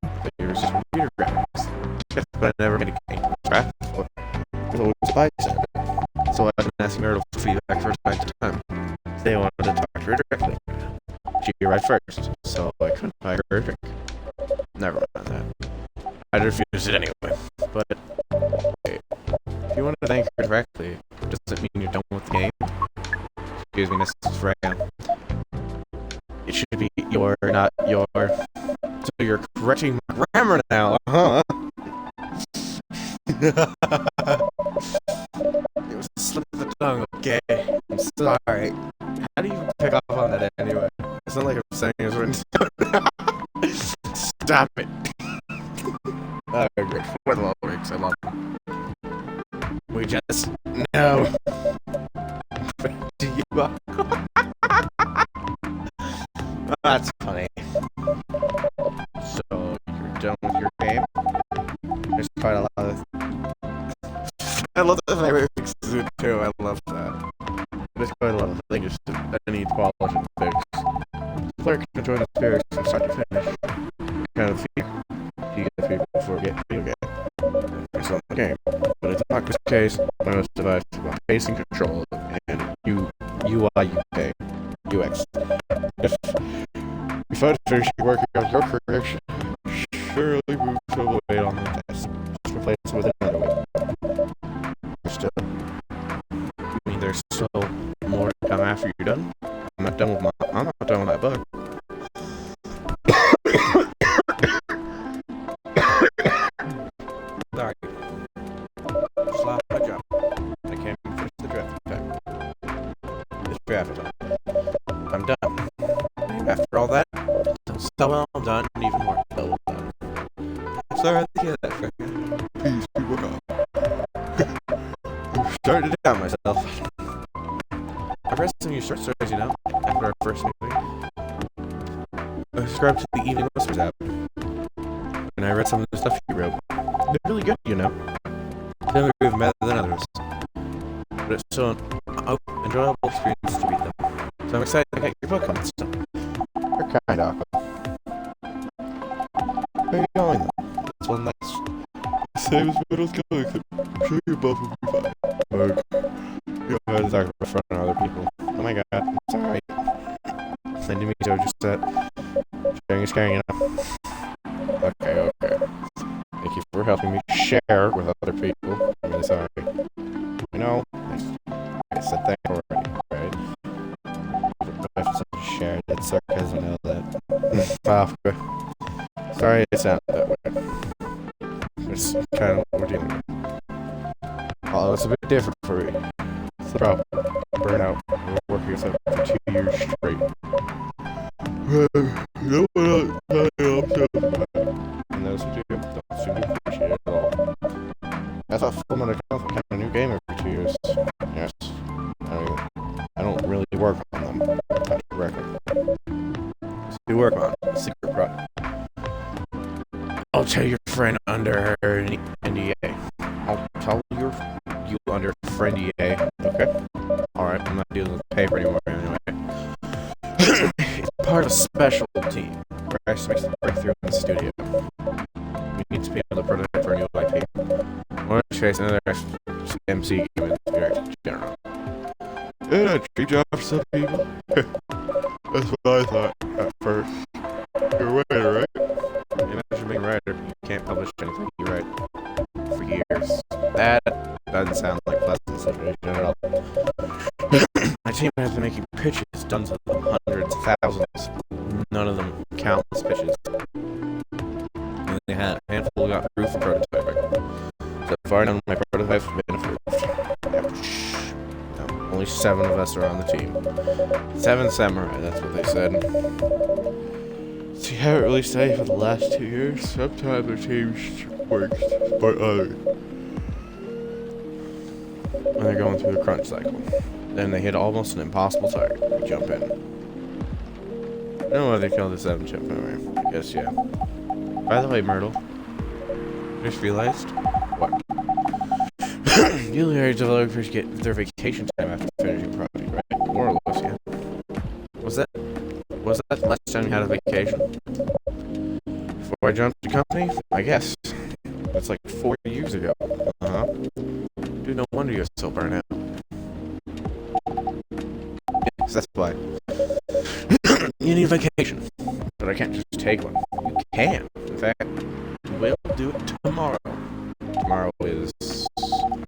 But yours is computer graphics. Yes, but I never made a game. Scratch before. It was always a bystander. So I've been asking Myrtle for feedback for time to time. They wanted to talk to her directly. She arrived first, so I couldn't buy her a drink. Never mind that. I refused it anyway. But, hey, if you want to thank her directly, does it mean you're done with the game? Excuse me, Mrs. Freya. It should be your, not your. So you're correcting my grammar now, huh? It was a slip of the tongue, okay? I'm sorry. How do you even pick up on that anyway? It's not like I'm saying it's written down. Stop it. I agree. For the love of Ricks, I love him. We just know. Do you? That's funny. So you're done with your game? There's quite a lot of. I love the fact that it fixes it too. I love that. There's quite a lot of things that need polish and fix. The player can enjoy the experience from start to finish. Kind of feel you get people before you get video game. It's not the game. But it's not this case, most device about pacing control and UI UK UX. If I finish working on your correction, surely move to away on the test. Just replace it with another way. Still, I mean, there's still more to come after you're done. I'm not done with that bug. Sorry. Just lost my job. I can't even finish the draft pack. This draft is on. I'm done. After all that, so well done, and even more well done. I'm sorry to hear that, Frank. Please be well. I'm starting to doubt myself. I've read some of your short stories, you know, after our first meeting. I subscribed to the Evening Whispers app, and I read some of the stuff you wrote. They're really good, you know. Some of them better than others. But it's still an enjoyable experience to read them. So I'm excited to get your book on stuff. You're kind of awkward. Where are you going, though? That's one nice. Same as Middle's going. I'm sure your both will be fine. Mark. You don't have to talk in front of other people. Oh my god, I'm sorry. I didn't mean to just that. Sharing is caring, you know. Okay. Thank you for helping me share with other people. I'm really sorry. I know. I said that already, right? I have to share that sarcasm, I know that. Sorry it sounded that way. It's kind of what we're dealing with. Although it's a bit different for me. It's the problem. Burnout. We're working us up for 2 years straight. No one else and those who do don't seem to appreciate it at all. I thought Full Metal Alchemist would have a new game every 2 years. Yes. I don't really work on them. Touch the record. So you work on a secret product. I'll tell your friend under NDA. I'll tell you under friend NDA. Okay? Alright, I'm not dealing with paper anymore anyway. It's part of a special team. Bryce makes the breakthrough in the studio. We need to be able to prototype for a new IP. One chase another MC game in the general. Isn't that a dream job for some people? That's what I thought at first. You're a writer, right? Imagine being a writer. You can't publish anything you write for years. That doesn't sound like a pleasant situation at all. My team has been making pitches, dozens of them, hundreds, thousands. None of them countless pitches. And they had a handful got through for prototyping. So far, none of my prototypes have been approved. Ouch. No, only 7 of us are on the team. 7 samurai, that's what they said. So you haven't really stayed for the last 2 years. Sometimes the team works, but when they're going through the crunch cycle. Then they hit almost an impossible target. We jump in. No whether they call this 7 chip memory. I guess, yeah. By the way, Myrtle, just realized what? Usually developers get their vacation time after finishing a project, right? More or less, yeah. Was that the last time you had a vacation? Before I jumped the company? I guess. That's like 4 years ago. Uh-huh. Dude, no wonder you're so burnt out. Yes, that's why. You need a vacation. But I can't just take one. You can. In fact, we'll do it tomorrow. Tomorrow is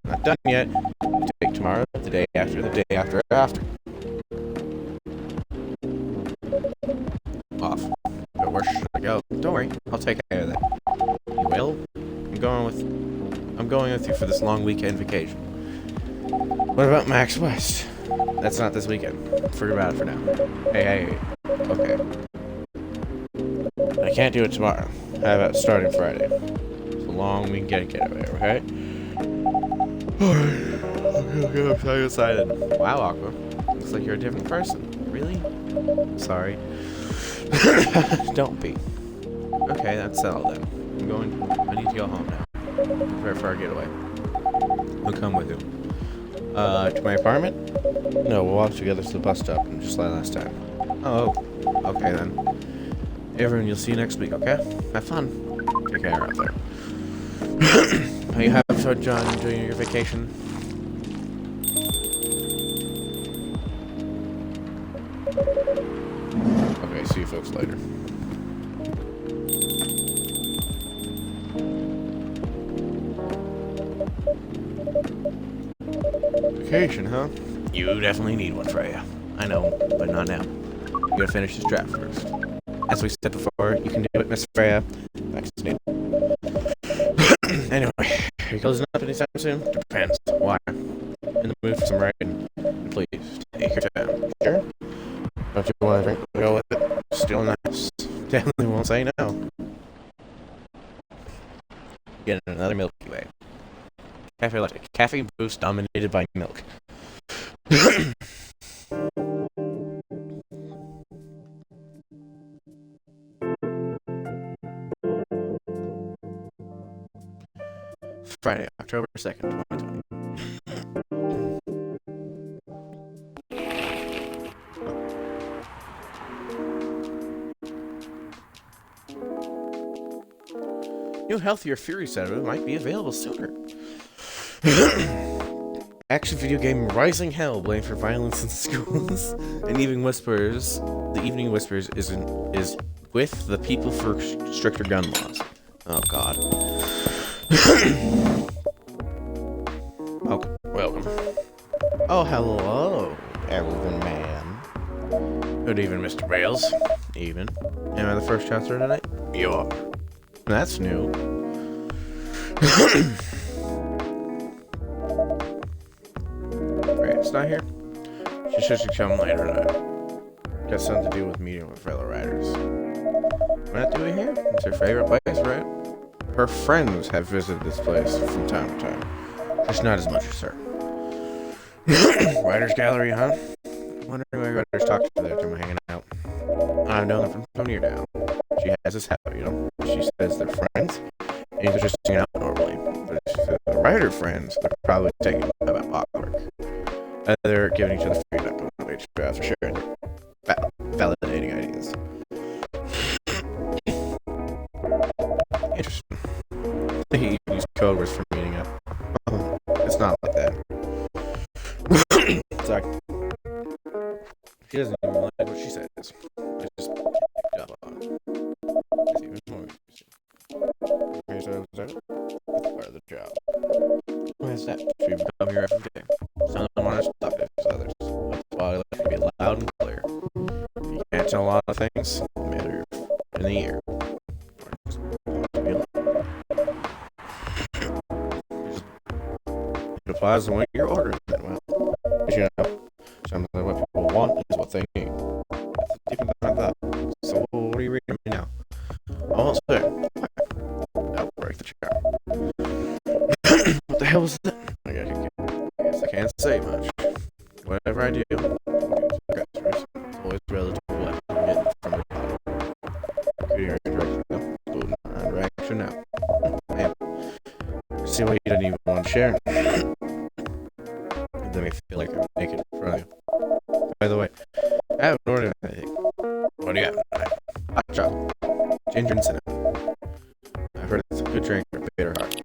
not done yet. You take tomorrow, the day after, after. Off. But where should I go? Don't worry, I'll take care of that. You will? I'm going with you for this long weekend vacation. What about Max West? That's not this weekend. Forget about it for now. Hey. Okay. I can't do it tomorrow. How about starting Friday? So long we can get over there, okay? Okay, I'm so excited. Wow, Aqua. Looks like you're a different person. Really? Sorry. Don't be. Okay, that's settled then. I need to go home now. Prepare for our getaway. I'll come with you. To my apartment? No, we'll walk together to the bus stop, just like last time. Oh, okay then. Everyone, you'll see you next week, okay? Have fun. Take care out there. Are you having fun, John, enjoying your vacation? Okay, see you folks later. Vacation, huh? You definitely need one, Freya. I know, but not now. You gotta finish this draft first. As we said before, you can do it, Miss Freya. Vaccinated. Anyway, are you closing up anytime soon? Depends. Why? In the mood for some writing. Please, take your time. Sure? Don't you want to drink? Go with it. Still nice. Definitely won't say no. Getting another Milky Way. Cafe latte. Caffeine boost dominated by milk. Friday, October 2nd, 2020. New healthier Fury Sedative might be available sooner. Action video game Rising Hell blamed for violence in schools. And Evening Whispers, the Evening Whispers is with the people for stricter gun laws. Oh God. Welcome. Oh, hello, Elven Man. Good evening, Mr. Bales. Even. Am I the first chapter tonight? You are. That's new. Right, it's not here. She should come later tonight. Got something to do with meeting with fellow riders. What do we here? It's her favorite place, right? Her friends have visited this place from time to time. Just not as much as her. Writers Gallery, huh? Wondering why writers talk to their time hanging out. I've known them from so near now. She has this habit, you know. She says they're friends, and they're just hanging out normally. But if she says they're writer friends, they're probably taking about clockwork. They're giving each other feedback on each other for sharing validating ideas. Interesting. He used code words for meeting up. It's not like that. Sorry. She doesn't even like what she says. It's just picked up on it. It's even more interesting. Okay, so that's part of the job. What is that? Should you become here every day? Some want to talk to others. That's why I like to be loud and clear. You can't tell a lot of things. Maybe you're in the ear. It applies to what you're ordering then. Well, you know, sometimes what people want is what they need. It's different than I thought. So what are you reading me now? Almost there. I'll break the chair. What the hell was that? I guess I can't say much. Whatever I do, it's always relative to what I get from the What do you have? Hot chocolate. Ginger and cinnamon. I've heard it's a good drink for faint or heart.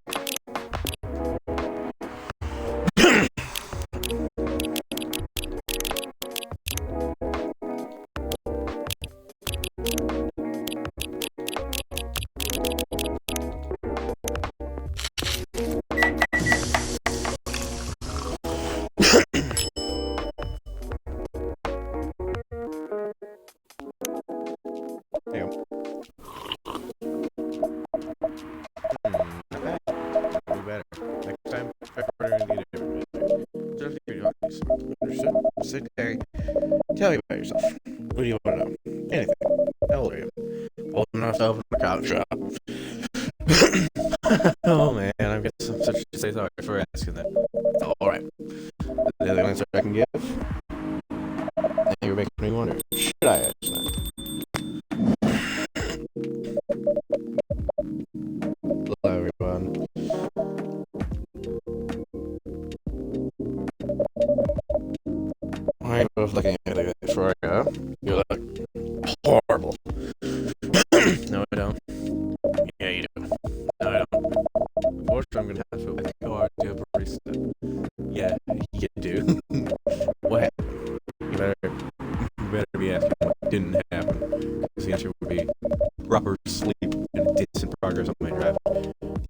Damn. Not bad. Do better. Next time, pepperoni need everything. Just give you these. Understood? Sit there. Tell me about yourself. What do you want to know? Anything. How old are you? Old enough to open a comic shop. Oh man, I've got such to say sorry for asking that. Alright. The other answer I can give? Now you're making me wonder. Should I ask that? Hello everyone. I was looking at it before I go. You look horrible. No, I don't. Yeah, you do. No, I don't. Unfortunately, I'm gonna have to go out to a barista. Yeah, you do. What happened? You better be asking what didn't happen. Because the answer would be proper sleep and decent progress on my drive.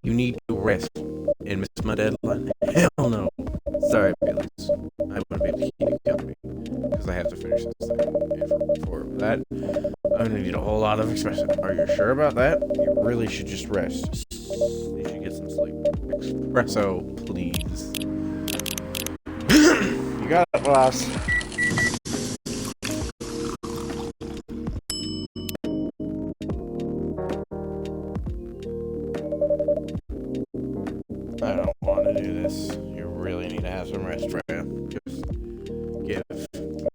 You need to rest and miss my deadline. Hell no. Sorry, Bailey. I wouldn't be able to keep you company because I have to finish this thing. And for that, I'm gonna need a whole lot of espresso. Are you sure about that? You really should just rest. You should get some sleep. Espresso, please. You got it, boss. I don't want to do this. You really need to have some rest, Freya. Just give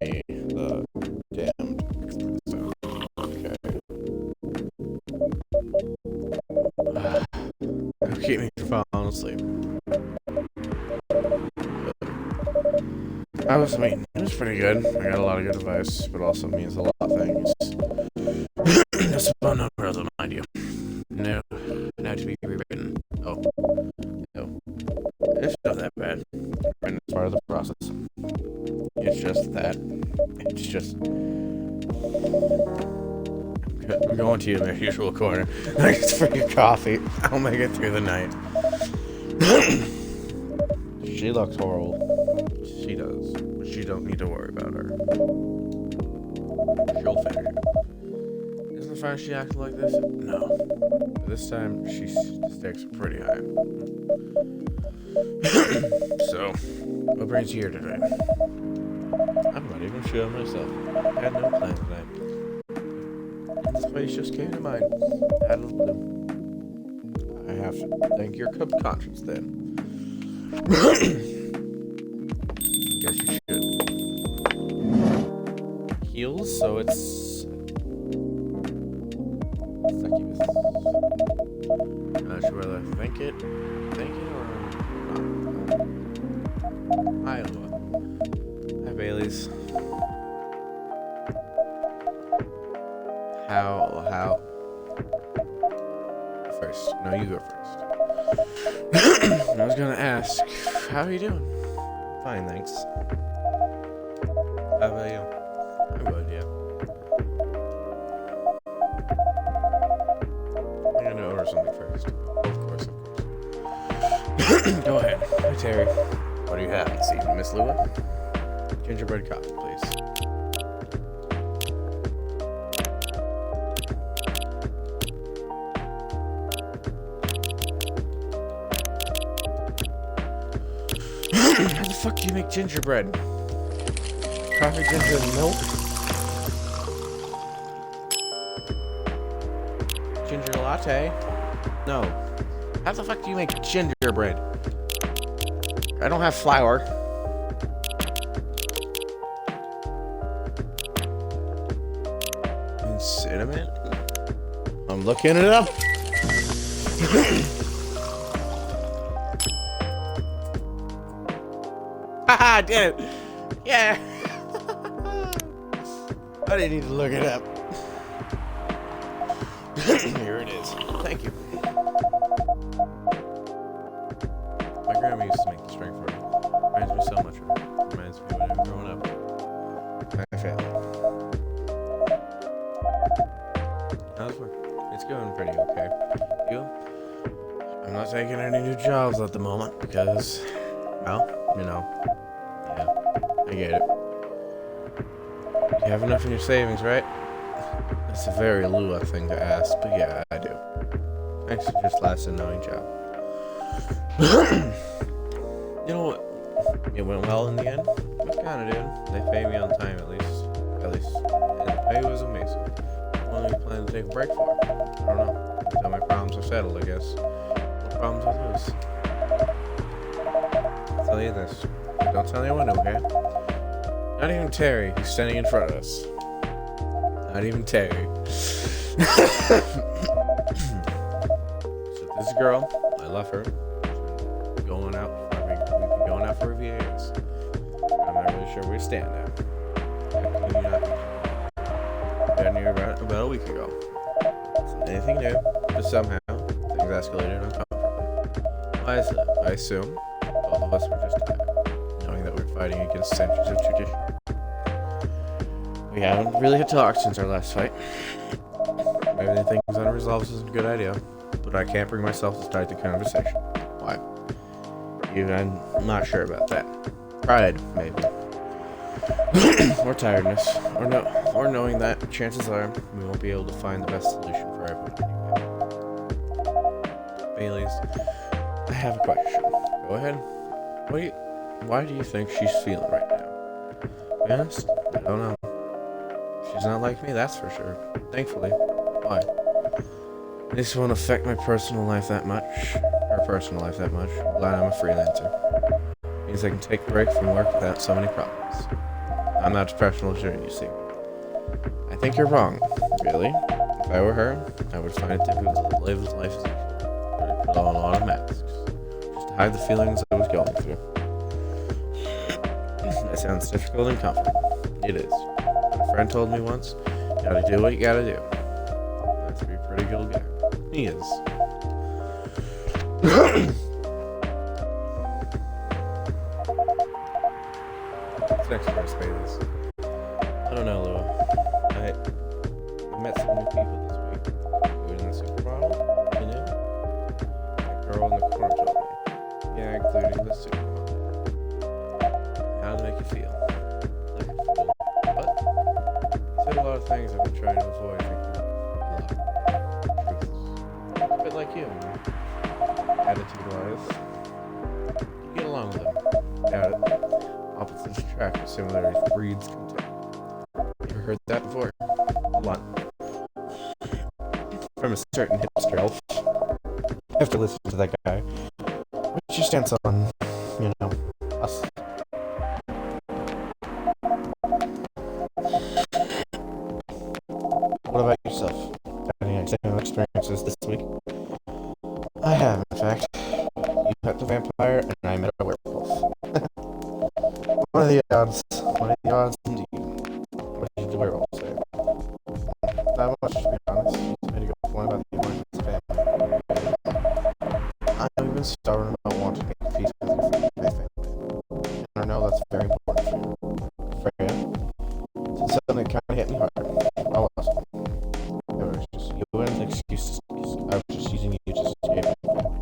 me the damned espresso. Okay. It'll keep me from falling asleep. It was pretty good. I got a lot of good advice, but also means a lot of things. Just a phone number, I'll remind you. No, now to be rewritten. Oh. No. It's not that bad. And it's part of the process. It's just that. It's just... I'm going to your usual corner. Thanks for your coffee. I'll make it through the night. She looks horrible. She does. But you don't need to worry about her. She'll finish it. Isn't it fine she acted like this? No. But this time, the stakes are pretty high. So, what brings you here today? I'm not even sure myself. I had no plan tonight. This place just came to mind. Out of the blue. I have to thank your subconscious then. Guess you should. Heals, so it's succubus. Not sure whether I think it or not. Iowa. Hi, Bailey's. How? First. No, you go first. I was gonna ask, how are you doing? Fine, thanks. How about you? I'm good, yeah. I'm gonna order something first. Of course. Go ahead. Hi, Terry. What do you have this evening, Miss Lua? Gingerbread coffee, please. How the fuck do you make gingerbread? Coffee, ginger, and milk? Ginger latte? No. How the fuck do you make gingerbread? I don't have flour. And cinnamon? I'm looking it up. Haha, I did it! Yeah! I didn't need to look it up. Here it is. Thank you. My grandma used to make this drink for me. Reminds me so much of her. Reminds me when I was growing up. My family. How's work? It's going pretty okay. You? I'm not taking any new jobs at the moment because, well, yeah, I get it. You have enough in your savings, right? That's a very Lua thing to ask, but yeah, I do. Thanks for just last annoying job. You know what? It went well in the end. It kinda did. They paid me on time at least. And the pay was amazing. What do you plan to take a break for? I don't know. Until my problems are settled, I guess. What problems are those? I'll tell you this. Don't tell anyone, okay? Not even Terry, who's standing in front of us. Not even Terry. So this girl, I love her. We've been going out for a few years. I'm not really sure where we stand now. Got near about a week ago. Anything new, but somehow things escalated uncomfortably. Why is that? I assume both of us were just tired, knowing that we're fighting against centuries of tradition. We haven't really had talk since our last fight. Maybe the things unresolved isn't a good idea, but I can't bring myself to start the conversation. Why? Even I'm not sure about that. Pride, maybe. Or tiredness, or knowing that chances are we won't be able to find the best solution for everyone anyway. Bailey's, I have a question. Go ahead. Why do you think she's feeling right now? To be honest, I don't know. She's not like me, that's for sure. Thankfully. Why? This won't affect my personal life that much. Her personal life that much. I'm glad I'm a freelancer. Means I can take a break from work without so many problems. I'm not a professional attorney, you see. I think you're wrong. Really? If I were her, I would find it difficult to live life as usual. I'd put on a lot of masks. Just to hide the feelings I was going through. That sounds difficult and comfortable. It is. But a friend told me once, you gotta do what you gotta do. That's a pretty good guy. He is. What's next for us, Bailey's? I don't know, Lua. I met some new people this week. You in the supermodel? You know? That girl in the corner told me. Yeah, including the supermodel. How did it make you feel? Like a fool. What? You said a lot of things I've been trying to avoid thinking a lot. Truths. A bit like you, attitude-wise. You get along with them. Doubt it. Opposites attract, but similarities breeds contempt. You ever heard that before? A lot. From a certain hipster elf. I have to listen to that guy. What's your stance on, us? What about yourself? Any exciting experiences this week? I have, in fact. You met the vampire, and I met a werewolf. What are the odds? What are the odds indeed? What did the werewolf say? Not much, to be honest. He made a good point about the emergency family. I've been stubborn about wanting to make peace with your family. And I know that's very important for you. Freya, so something kind of hit me hard. I wasn't. It was just you and an excuse. I was just using you to escape my family.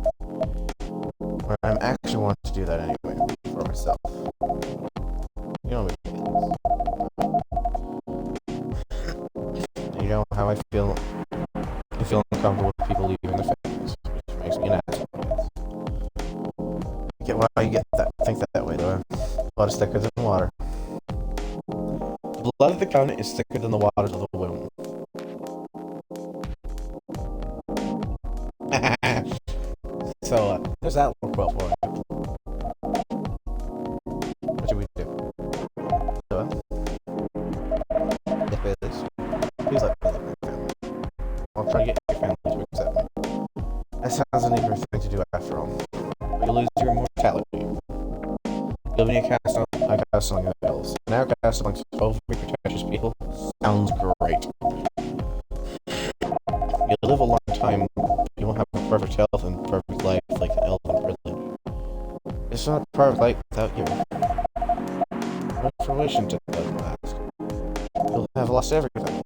But I'm actually wanting to do that anyway, for myself. You know me. You know how I feel. I feel uncomfortable with people leaving their families, which makes me an asshole. I get why you think that way, though. Blood is thicker than water. The blood of the covenant is thicker than the waters of the womb. So, there's that little quote for you. What should we do? If it is, please let me live my family. I'll try to get your family to accept me. That sounds an easier thing to do after all. But you'll lose your immortality. You'll be a cast among the hills. Now cast amongst 12 pretentious people. Sounds great. You'll You live a long time, you won't have perfect health and perfect life like an elf in Brilliant. It's not perfect life without you. What fruition doesn't last? You'll have lost everything.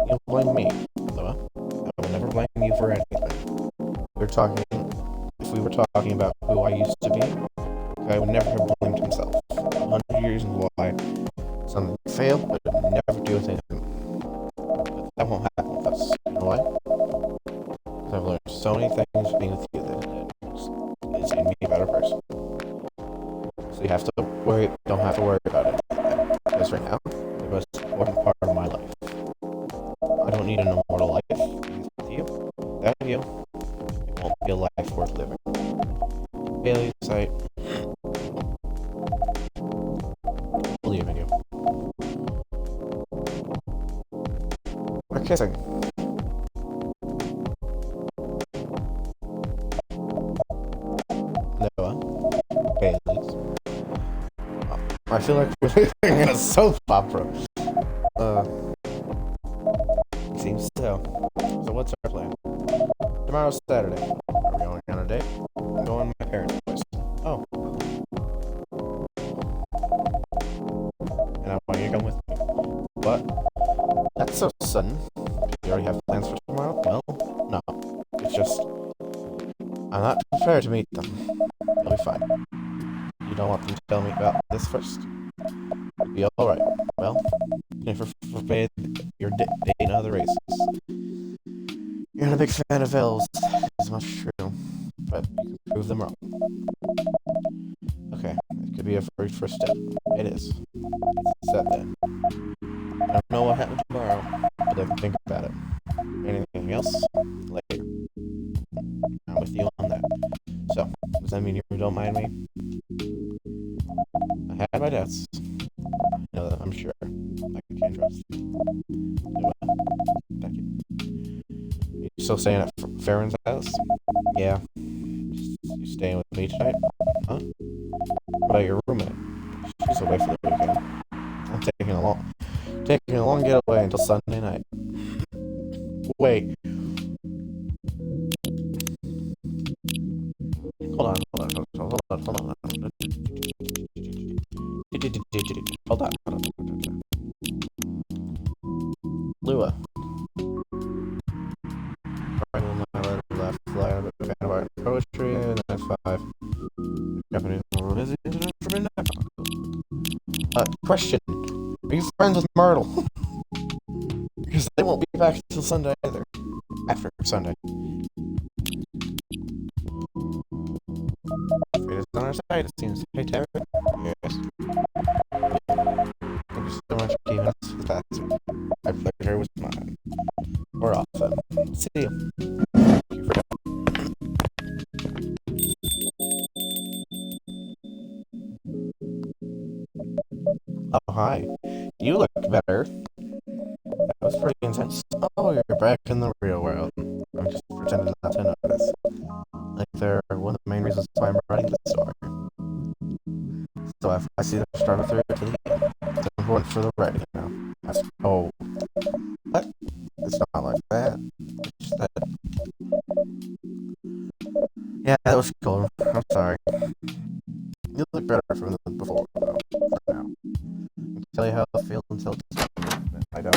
You'll blame me, Lua. I will never blame you for anything. If we were talking about who I used to be, I would never have blamed himself. 100 reasons why something failed, but it would never do with him. But that won't happen with us. You know why? Because I've learned so many things being with you that it's made me a better person. So you have to don't have to worry about it. Because right now, the most important part of my life. I don't need an immortal life. Because with you, without you, it won't be a life worth living. Bailey's sight. Believe in you. We're kissing. Noah. Bailey's. I feel like we're living in a soap opera. Seems so. So what's our plan? Tomorrow's Saturday. Are we going on a date? I'm going to my parents' place. Oh. And I want you to come with me. What? That's so sudden. Do you already have plans for tomorrow? Well, no. It's just... I'm not prepared to meet them. You'll be fine. You don't want them to tell me about this first? It'll be alright. Well, you can forbid your date in other races. You're not a big fan of elves, is much true, but you can prove them wrong. Okay, it could be a very first step. It is. It's set then. I don't know what happened tomorrow, but I can think about it. Anything else? Later. I'm with you on that. So, does that mean you don't mind me? I had my doubts. No, I'm sure. I can trust. Thank you. You still staying at Farron's house? Yeah. You staying with me tonight? Huh? What about your roommate? She's away for the weekend. I'm taking a long getaway until Sunday night. Wait. Hold on. Lua. Left fly on a fan of art and poetry, and that's 5. Company busy for midnight. Question. Are you friends with Myrtle? Because they won't be back until Sunday either. After Sunday. Fate is on our side, it seems. Hey, Terry. Yes. Thank you so much for keeping us with that. My pleasure was mine. We're off then. See you. Thank you for Oh, hi. You look better. That was pretty intense. Oh, you're back in the real world. I'm just pretending not to notice. Like they're one of the main reasons why I'm writing this story. So if I see them struggle through to the end, it's important for the writing, you know. Oh. What? It's not like that. It's just that. Yeah, that was cool. I'm sorry. You look better from before, though. For now. I can tell you how I feel until it's I don't.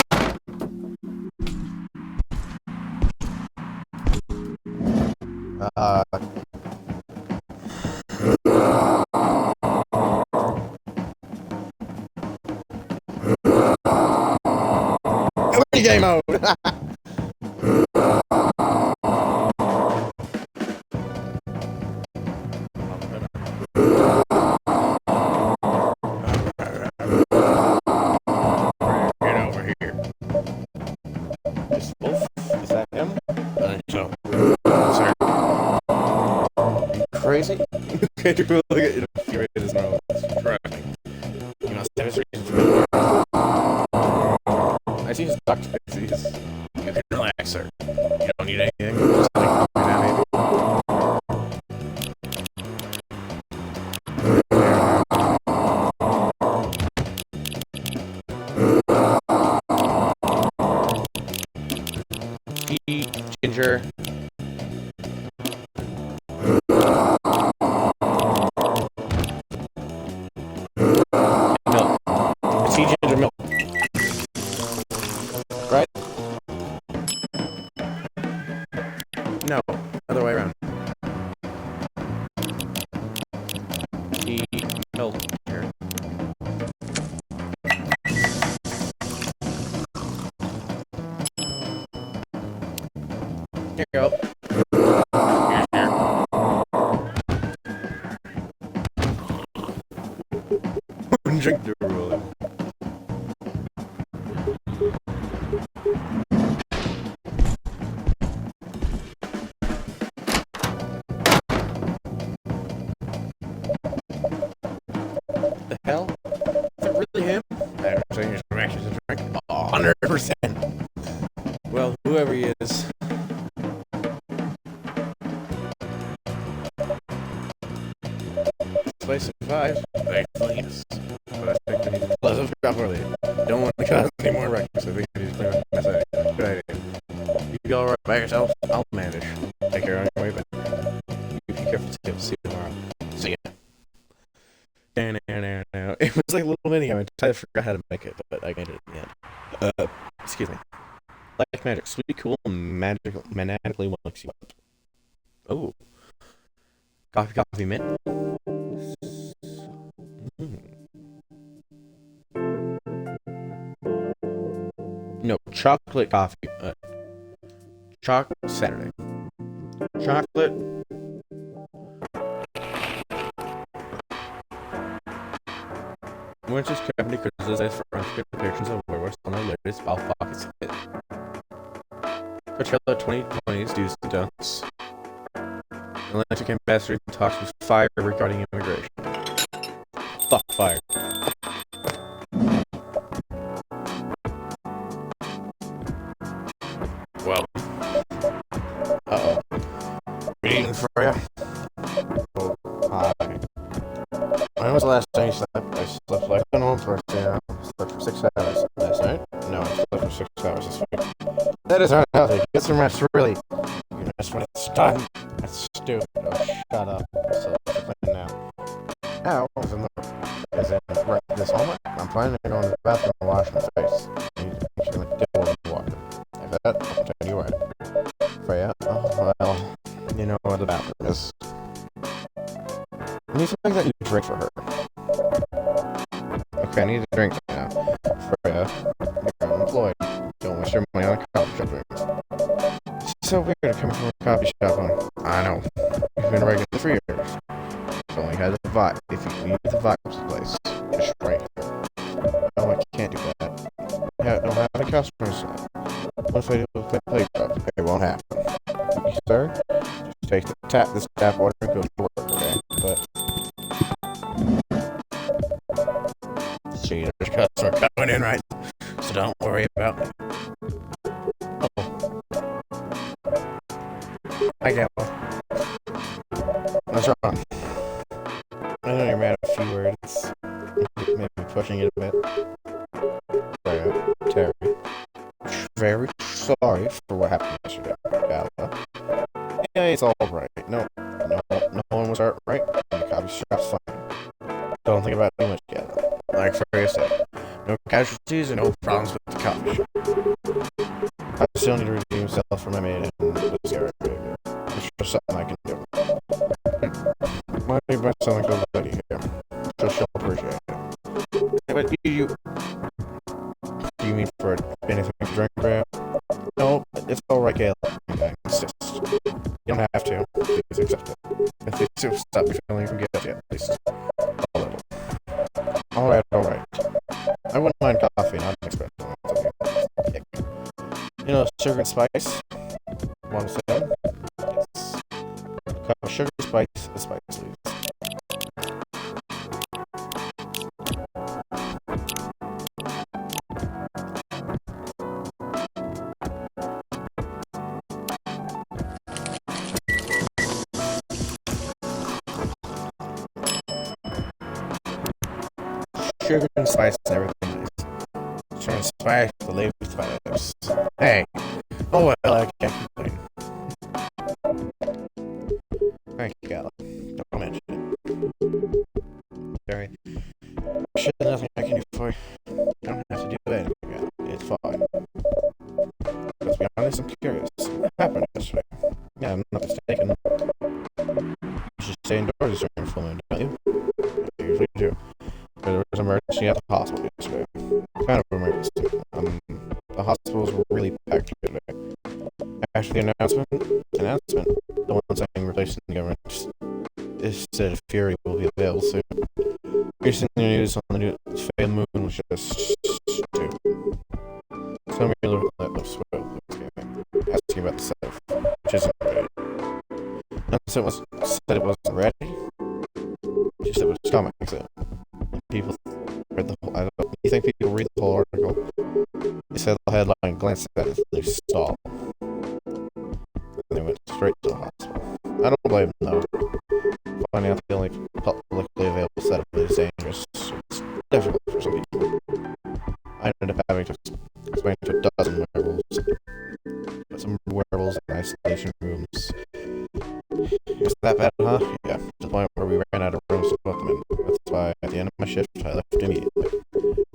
Game mode! Get over here. This wolf? Is that him? So. Sorry. Are you crazy? Can't you look at you infuriated as normal? It's tracking. You must have his reason for it. I see his duct pixies. You can relax, sir. You don't need anything. Just like that, maybe. Ginger. Milk. Sea ginger milk. Right? No, other way around. Tea milk here. Here you go. Drink the roll. The hell? Is it really him? Better say his reactions and drink. 100%. Well, whoever he is. Place survives. Thankfully, yes. But I think we need to close up properly. Don't want to cause any more wrecks. I think we need to clean up the mess. Good idea. You go alright by yourself? I'll manage. Take care on your way, but you be careful too. See you tomorrow. See ya. It was like a little mini. I forgot how to make it, but I made it in the end. Excuse me. Like magic, sweet, cool, magical, magically wakes you up. Oh. Coffee mint. No, chocolate coffee. Chocolate Saturday. Chocolate. Winter's company criticized for unfair depictions of werewolves on their latest Ball Pockets hit. Coachella 2020's do's and don'ts. Atlantic ambassador talks with Fire regarding immigration. Fuck Fire. Well. Uh-oh. Reading for ya. Oh, hi. When was the last time you slept? I slept like a normal person. Slept for 6 hours last night. No, I slept for 6 hours this week. That is unhealthy. Get some rest, really. You know, that's when it's done. That's stupid. Oh, shut up. So, now. Ow, is in right this moment? I'm planning to go in the bathroom and wash my face. I need to make sure my dip in water. If that, I'll tell you right. Freya, oh, well, you know where the bathroom is. I need something that you drink for her. Okay, I need a drink now. Freya, you're unemployed. Don't waste your money on coffee shop drinks. It's so weird coming from a coffee shop on. I know. You've been a regular for years. Only had the vibe. If you leave the vibe of the place, just right here. No, I can't do that. Yeah, don't have any customers. What if I do a play job? It won't happen. You, sir, just take this tap water and go to work, okay? But see, there's a customer coming in, right? So don't worry about me. Oh, I get one. What's wrong? I know you're mad at a few words. Maybe pushing it a bit. Terry. Very sorry for what happened yesterday, Bella. Yeah, it's all right. No one was hurt, right? The coffee shop's fine. Don't think about it too much yet. Like Freya said, no casualties and no problems with the coffee shop. I still need to redeem myself from my maid and the scary behavior. There's just something I can do. Might be best selling to a lady here. So she'll appreciate it. But you mean for anything to drink, Freya? No, it's alright, Caleb. I insist. You don't have to. Please accept it. At least you'll stop me feeling guilty, at least. A little. Alright. I wouldn't mind coffee, not an espresso. You know, sugar and spice? Want to say? Yes. Cup of sugar, spice, and spice, please. Sugar and spice and everything nice. Sugar and spice, the latest vibes. Hey, oh well, I can't complain. Yes, I'm curious. What happened yesterday? Yeah, I'm not mistaken. You should stay indoors during full moon, don't you? I usually do. But there was an emergency at the hospital yesterday. Kind of emergency. The hospitals were really packed today. After the announcement, the one saying replacing the government, it said Fury will be available soon. Recently, the news on the new failed moon was just stupid. So many little let them swell asking about the setup, which isn't ready. Said it wasn't ready. She said it was coming. So people read the whole. You think people read the whole article? They said the headline, glanced at it, and they stalled. And they went straight to the hospital. I don't blame them though. Finding out the only publicly available setup is dangerous. It's difficult for some people. I ended up having to explain to a dozen werewolves. But some werewolves in isolation rooms. It was that bad, huh? Yeah, to the point where we ran out of rooms to put them in. That's why at the end of my shift, I left immediately.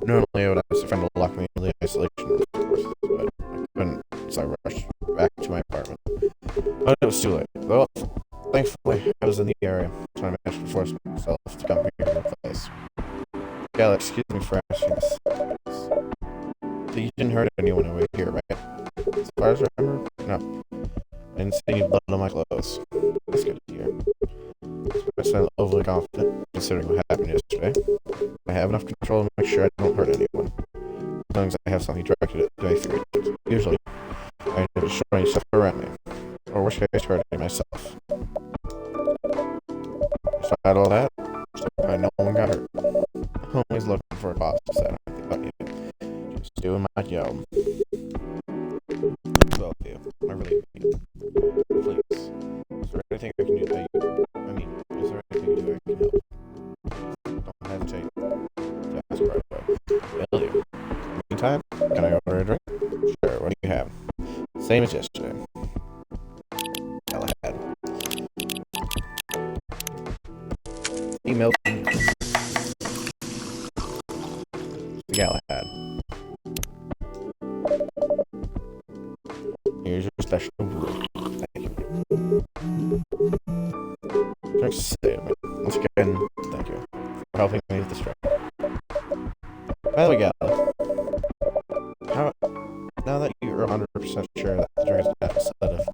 Normally, I would ask a friend to lock me in the isolation room, of course, but I couldn't, so I rushed back to my apartment. But it was too late. Well, thankfully, I was in the area, so I managed to force myself to come here to the place. Yeah, excuse me for asking this. You didn't hurt anyone over here, right? As far as I remember, no. I didn't see any blood on my clothes. That's good to hear. I sound overly confident, considering what happened yesterday. I have enough control to make sure I don't hurt anyone. As long as I have something directed at my feet. Usually, I end up destroying stuff around me. Or worst case, hurting myself. Despite all that, no one got hurt. I'm always looking for a positive side. I think about you. Just doing my job. Thanks all of you. I really need it. Please. Is there anything I can do to you? I mean, is there anything you do I can help? Don't hesitate to ask right away. Will do. Meantime, can I order a drink? Sure, what do you have? Same as yesterday. Galahad. Email Galahad. Here's your special brew. Thank you. Drinks saved me. Once again, thank you for helping me with this drink. By the way, Galahad, now that you're 100% sure that the drink is a natural sedative,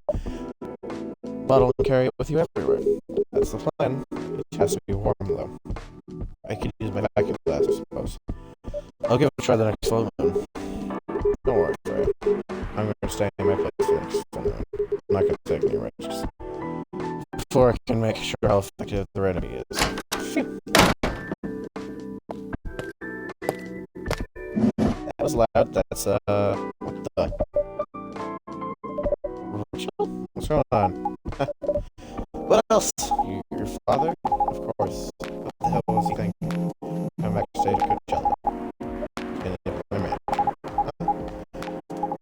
bottle and carry it with you everywhere. That's the plan. It has to be warm, though. I could use my vacuum glass, I suppose. I'll give it a try the next full moon. Don't worry, Freya. I'm going to stay in my place for the next full moon. I'm not going to take any risks. Before I can make sure how effective the remedy is. That was loud. That's, what the... Rachel? What's going on? What else? Your father? Of course. What the hell was he thinking? I'm backstage at Coachella.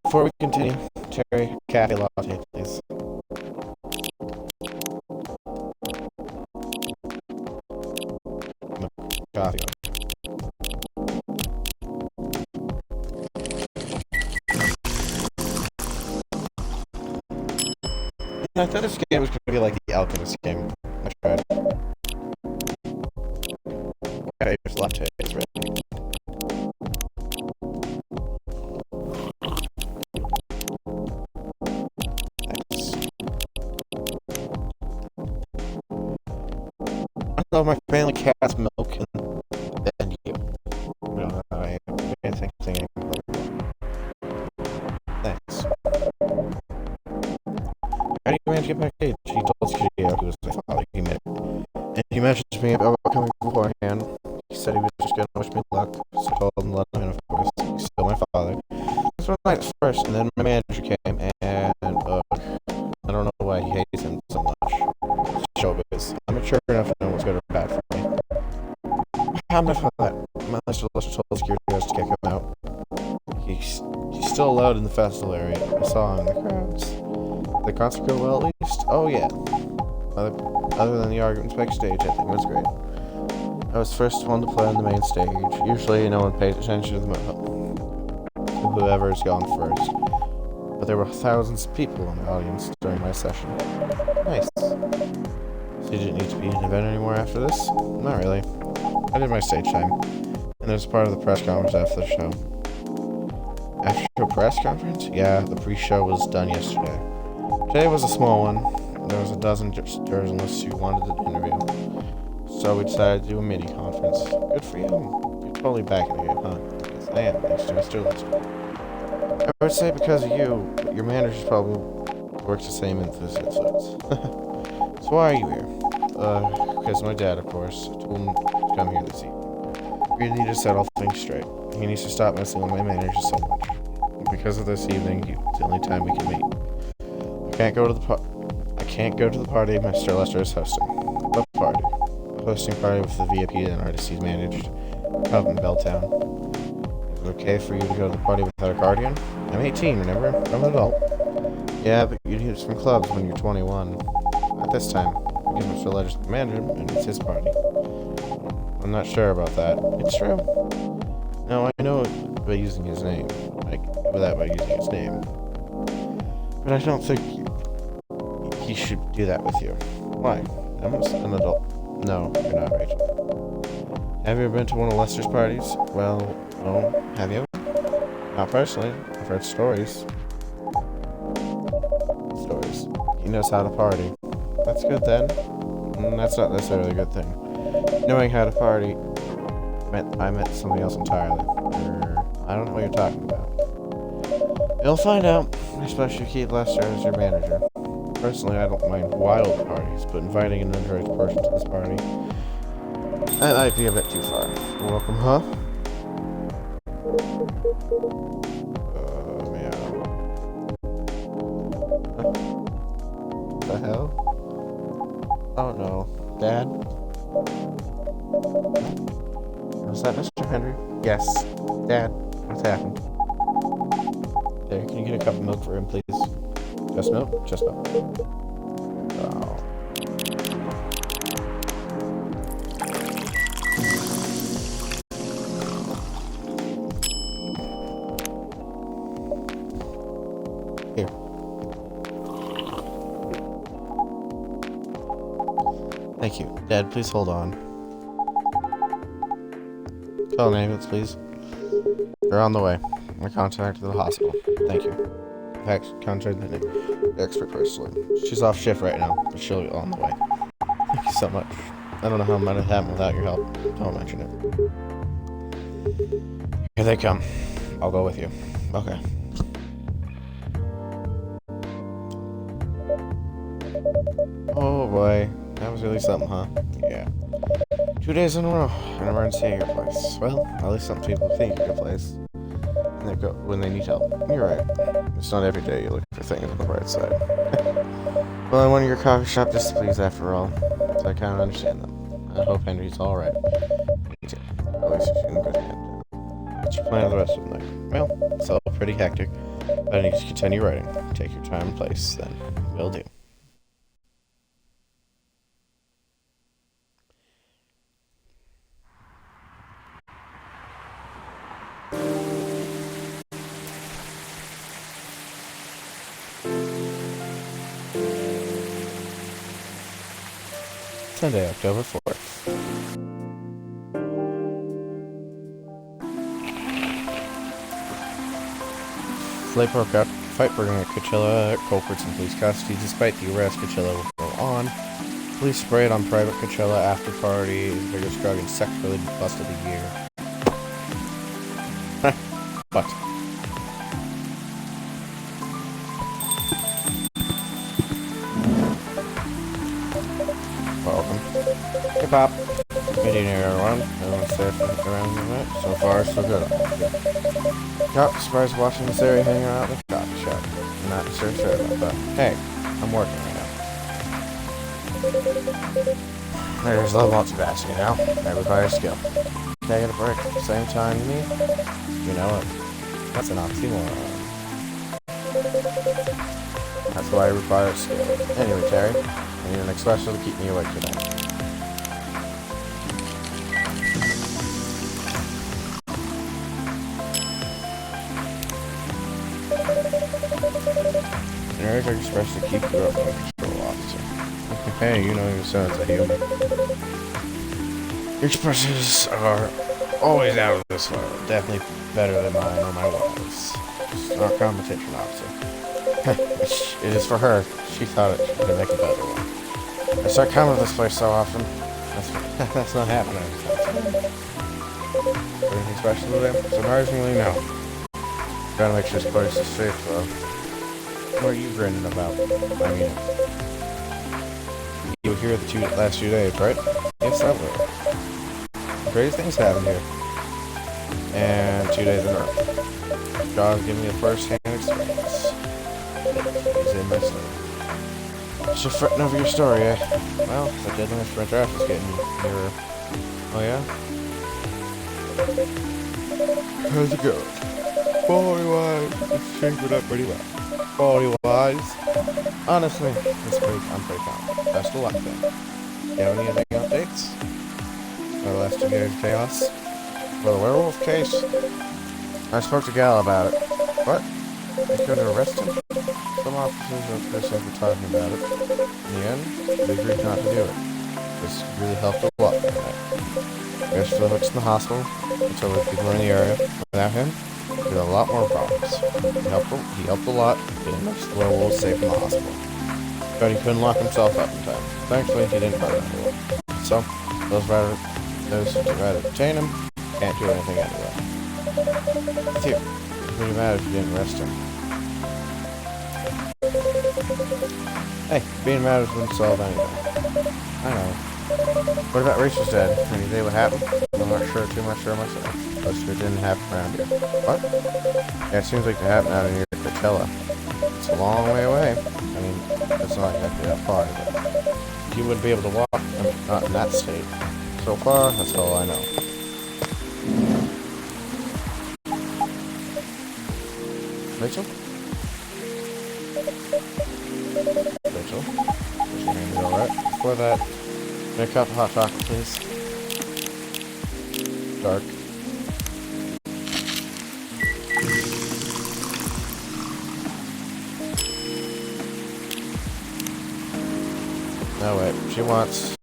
Before we continue, Terry, cafe latte, please. Coffee. I thought this game was going to be like the Alchemist game. I tried. Okay, here's latte. It's ready. I love my family cat's milk and you. I can't think of anything. Thanks. How do you manage to get backstage? He told us he was my father. He made it. And he messaged me about coming beforehand. He said he was just going to wish me luck. So I told him to let him in, of course. He's still my father. This was nice first, and then my manager came, and I don't know why he hates him so much. Showbiz. I'm mature enough to know what's good or bad for me. I'm not for that. My master told security guards to kick him out. He's still allowed in the festival area. I saw him in the crowds. The concert go well, at least? Oh, yeah. Other than the arguments backstage, I think it was great. I was first one to play on the main stage. Usually, no one pays attention to whoever's gone first. But there were thousands of people in the audience during my session. Nice. So you didn't need to be in an event anymore after this? Not really. I did my stage time, and it was part of the press conference after the show. After a press conference? Yeah, the pre-show was done yesterday. Today was a small one. There was a dozen journalists who wanted to interview. So we decided to do a mini conference. Good for you. You're totally back in the game, huh? Yes, I am, thanks to Mr. Lester. I would say because of you, but your manager probably works the same influence. So why are you here? Because my dad, of course, told him to come here this evening. We need to settle things straight. He needs to stop messing with my manager so much. Because of this evening, it's the only time we can meet. I can't go to the party Mr. Lester is hosting. What party? A hosting party with the VIP and artist he's managed. Up in Belltown. Is it okay for you to go to the party without a guardian? I'm 18, remember? I'm an adult. Yeah, but you need some clubs when you're 21. At this time, because Mr. Lester's the manager, and it's his party. I'm not sure about that. It's true. No, I know it by using his name. By using his name. But I don't think he should do that with you. Why? I'm an adult. No, you're not, Rachel. Have you ever been to one of Lester's parties? Well, no. Have you? Not personally. I've heard stories. Stories. He knows how to party. That's good then. That's not necessarily a good thing. Knowing how to party meant I meant something else entirely. I don't know what you're talking about. You'll find out, especially if you keep Lester as your manager. Personally, I don't mind wild parties, but inviting an underage person to this party, that might be a bit too far. You're welcome, huh? Yeah. What the hell? Oh no. Dad? Was that Mr. Henry? Yes. Dad, what's happened? There, can you get a cup of milk for him, please? Just milk? Just milk. Oh. Here. Thank you. Dad, please hold on. Call an ambulance, please. They're on the way. I contacted the hospital. Thank you. In fact, contacted the expert personally. She's off shift right now, but she'll be on the way. Thank you so much. I don't know how it might have happened without your help. Don't mention it. Here they come. I'll go with you. Okay. Oh boy. That was really something, huh? Yeah. 2 days in a row. An emergency at your place. Well, at least some people think you're your place. And they go when they need help. You're right. It's not every day you look for things on the bright side. Well, I went to your coffee shop just to please after all. So I kind of understand them. I hope Henry's alright. Me too. At least she's in good hands. What's your plan for the rest of the night? Well, it's all pretty hectic. But I need to continue writing. Take your time and place, then. Will do. Sunday, October 4th. Fight broke out Coachella, Culprits in police custody. Despite the arrest, Coachella will go on. Police sprayed on private Coachella after party. Biggest drug and sex-related bust of the year. But welcome. Hey, Pop. Good evening, everyone. Everyone's safe around the so far, so good. Cop surprised watching this area hanging out in the coffee shop. I'm not sure about that. Hey, I'm working right now. There's low multitasking now. That requires skill. Taking a break at the same time to me? You know it. That's an oxymoron. That's why I require skill. Anyway, Terry, I need an espresso to keep me awake tonight. marriage I expressed to keep you up from the patrol officer. Hey, you know your son's a human. Your expressions are always out of this world. Definitely better than mine or my wife's. It's our competition, officer. It is for her. She thought she could make a better one. I start coming to this place so often. That's not happening. Anything special today? Surprisingly, no. Gotta make sure this place is safe, though. What are you grinning about? I mean, you were here the last 2 days, right? Yes, I will. Crazy things happen here. And 2 days in a row. God's giving me a first-hand experience. He's in my story. So fretting over your story, eh? Well, the deadline for draft is getting nearer. Oh yeah? How's it going? Quality-wise, it's shaping up pretty well. Quality-wise, honestly, I'm pretty confident. Best of luck then. You have any updates? For the last 2 days of chaos? For the werewolf case? I spoke to Gal about it. What? They could arrest him? Some officers are pissed off for talking about it. In the end, they agreed not to do it. This really helped a lot. There's Felix in the hospital, until the people in the area. Without him, there were a lot more problems. He helped a lot, getting most of the werewolves safe in the hospital. But he couldn't lock himself up in time. Thankfully, he didn't hurt anyone. So, those who tried to detain him can't do anything anyway. Phew. It's pretty mad if you didn't arrest him. Hey, being mad wouldn't solve anything. I know. What about Rachel's dad? Any idea what happened? I'm not sure too much sure myself. Most of it didn't happen around here. What? Yeah, it seems like it happened out near Coachella. It's a long way away. I mean, it's not exactly that far, but you wouldn't be able to walk, not in that state. So far, that's all I know. Rachel? Rachel? Is your hand alright? Before that, make a cup of hot chocolate, please. Dark. No, wait. She wants...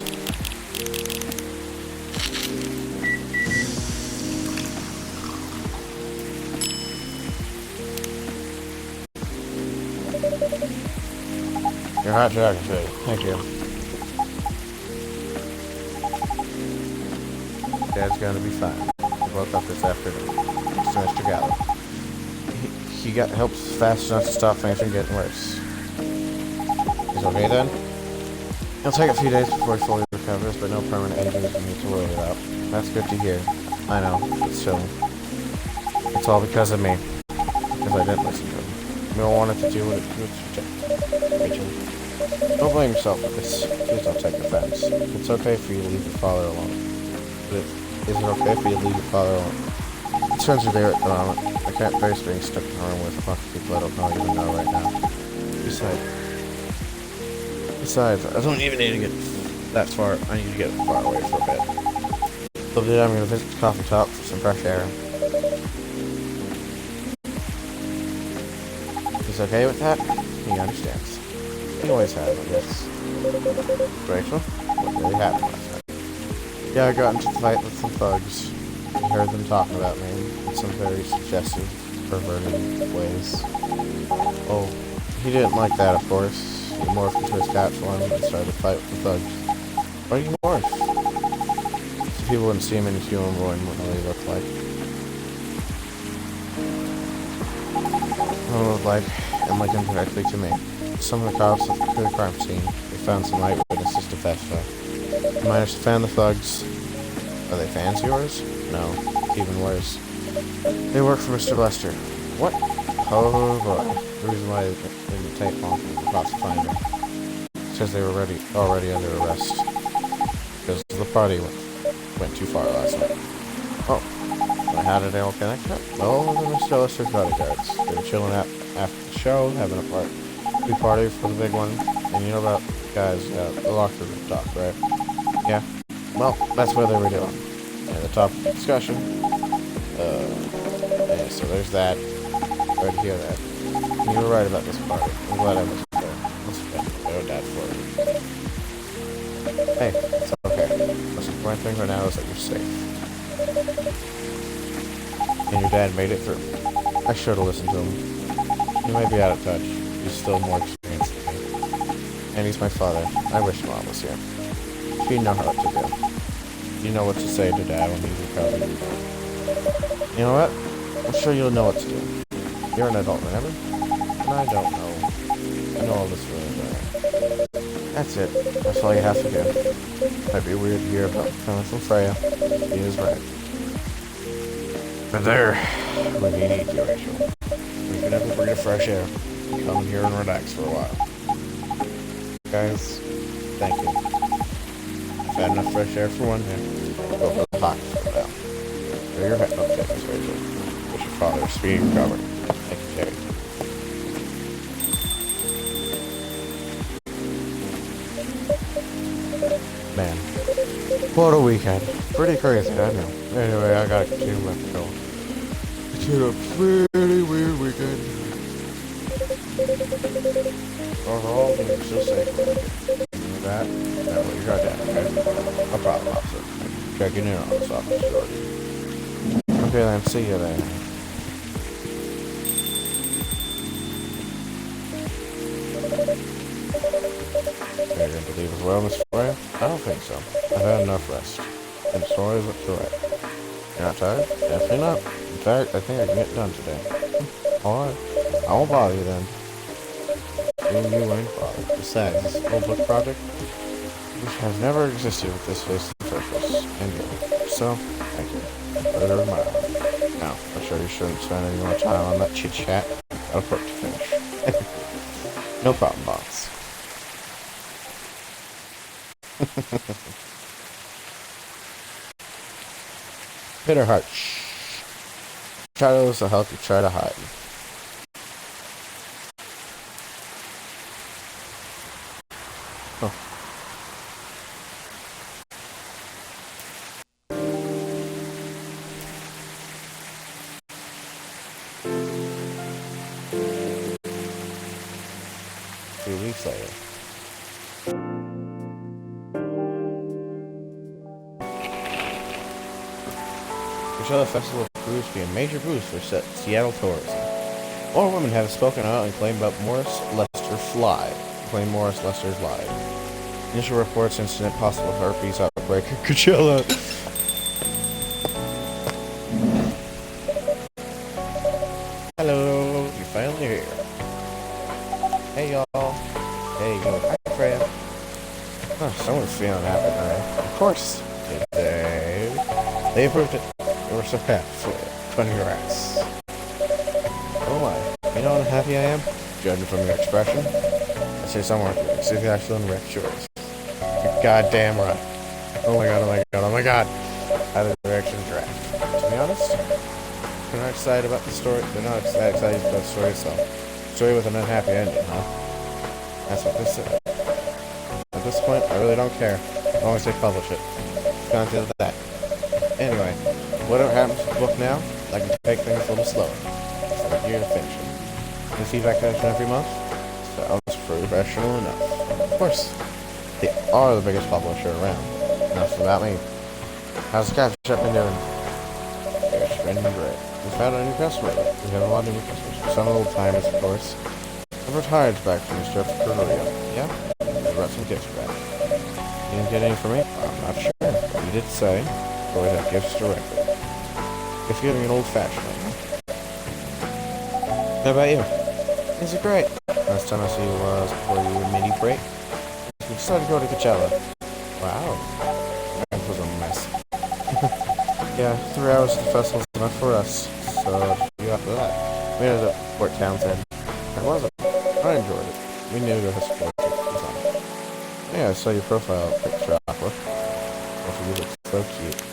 Your hot chocolate, ready. Thank you. Dad's gonna be fine. He woke up this afternoon. Thanks to Mr. Gallo. He got help fast enough to stop things from getting worse. He's okay then? It'll take a few days before he fully recovers, but no permanent injuries we need to worry about. That's good to hear. I know, but still. It's all because of me. Because I didn't listen to him. We all wanted to do what it was rejected. Rachel, don't blame yourself for this. Please don't take offense. It's okay for you to leave your father alone. But is it okay for you to leave your father alone? His friends are there at the moment. I can't face being stuck in a room with a bunch of people I don't even know right now. Besides, I don't even need to get that far. I need to get far away for a bit. So today I'm going to visit the coffee shop for some fresh air. He's okay with that? He understands. He always has, I guess. Rachel, what really happened last night? Yeah, I got into a fight with some thugs. I heard them talking about me in some very suggestive, perverted ways. Oh, he didn't like that, of course. He morphed into his cat form and started to fight with the thugs. Why do you morph? So people wouldn't see him in his human form and what he looked like. What it looked like, and likened directly to me. Some of the cops at the crime scene, they found some eyewitnesses to Festa. They managed to fan the thugs. Are they fans of yours? No, it's even worse. They work for Mr. Lester. What? Oh boy. The reason why they didn't take long for the cops to find them. It's because they were already under arrest. Because the party went too far last night. Oh. And how did they all connect up? Well, they were Mr. Lester's bodyguards. They were chilling out after the show, having a party for the big one. And you know about guys, the locker room talk, right? Yeah? Well, that's what they were doing. And the topic of discussion. Yeah, so there's that. Right here, that. You were right about this part. I'm glad I wasn't there. Must have been no dad for it. Hey, it's okay. The most important thing right now is that you're safe. And your dad made it through. I should have listened to him. He might be out of touch. He's still more experienced than me. And he's my father. I wish Mom was here. She'd know what to do. You know what to say to Dad when he's recovering. You know what? I'm sure you'll know what to do. You're an adult, remember? And I don't know. I know all this really well. That's it. That's all you have to do. Might be weird to hear about coming from Freya. He is right. But there, when you need to, Rachel. You can have a breathe of fresh air. Come here and relax for a while. Guys, thank you. I've had enough fresh air for one day. Go for the hot for now. Where your head up there, Miss Rachel. Wish your father a speedy recovery. Thank you, Terry. Man, what a weekend. Pretty crazy, I know. Anyway, I gotta continue my film. It's been a pretty weird weekend. Overall, we're still safe. With that, well, you got that, okay? No problem, officer. Checking in on this office, George. Okay, then, see you then. Are you going to leave as well, Miss Freya? I don't think so. I've had enough rest. And stories look correct. You're not tired? Definitely not. In fact, I think I can get done today. Alright. I won't bother you then. You ain't bothered. Besides, this old book project, which has never existed with this face and surface, and you. So, thank you. Further admire. Now, I'm sure you shouldn't spend any more time on that chit-chat. Got a book to finish. No problem, boss. Hit her heart. Shh. Shadows will help you try to hide. Oh. A few weeks later. Coachella Festival proves to be a major boost for Seattle tourism. More women have spoken out and claimed about Morris Lester's lied. Initial reports incident possible herpes outbreak at Coachella. Hello, you're finally here. Hey y'all. Hey yo, hi Freya. Oh, someone's feeling happy today. Of course. They approved it. They were so happy for it. Congrats. Oh my. You know how happy I am? Judging from your expression. I say somewhere it's actually on Rick yours. You're goddamn right. Oh my god, oh my god, oh my god. How the direction draft. To be honest, they're not excited about the story. They're not that excited about the story itself. Story with an unhappy ending, huh? That's what this is. At this point, I really don't care. As long as they publish it. It's gone to that. Anyway, whatever happens to the book now, I can take things a little slower. So I'm here to finish it. The feedback session every month sounds professional enough. Of course, they are the biggest publisher around. Enough about me. How's the catch-up been doing? It's been great. We've had a new customer. We've had a lot of new customers. Some old timers, of course. I've retired back from this trip to Korea. Yeah? I brought some gifts back. You didn't get any for me? I'm not sure. You did say. Always have gifts directly. If you're getting an old-fashioned one. How about you? Is it great? Last time I see you was before your mini break. We decided to go to Coachella. Wow. That was a mess. Yeah, 3 hours at the festival's enough for us. So, you after that. We ended up at Fort Townsend. How was it? I enjoyed it. We knew to have support. Yeah, I saw your profile picture, Aqua. Also, you look so cute.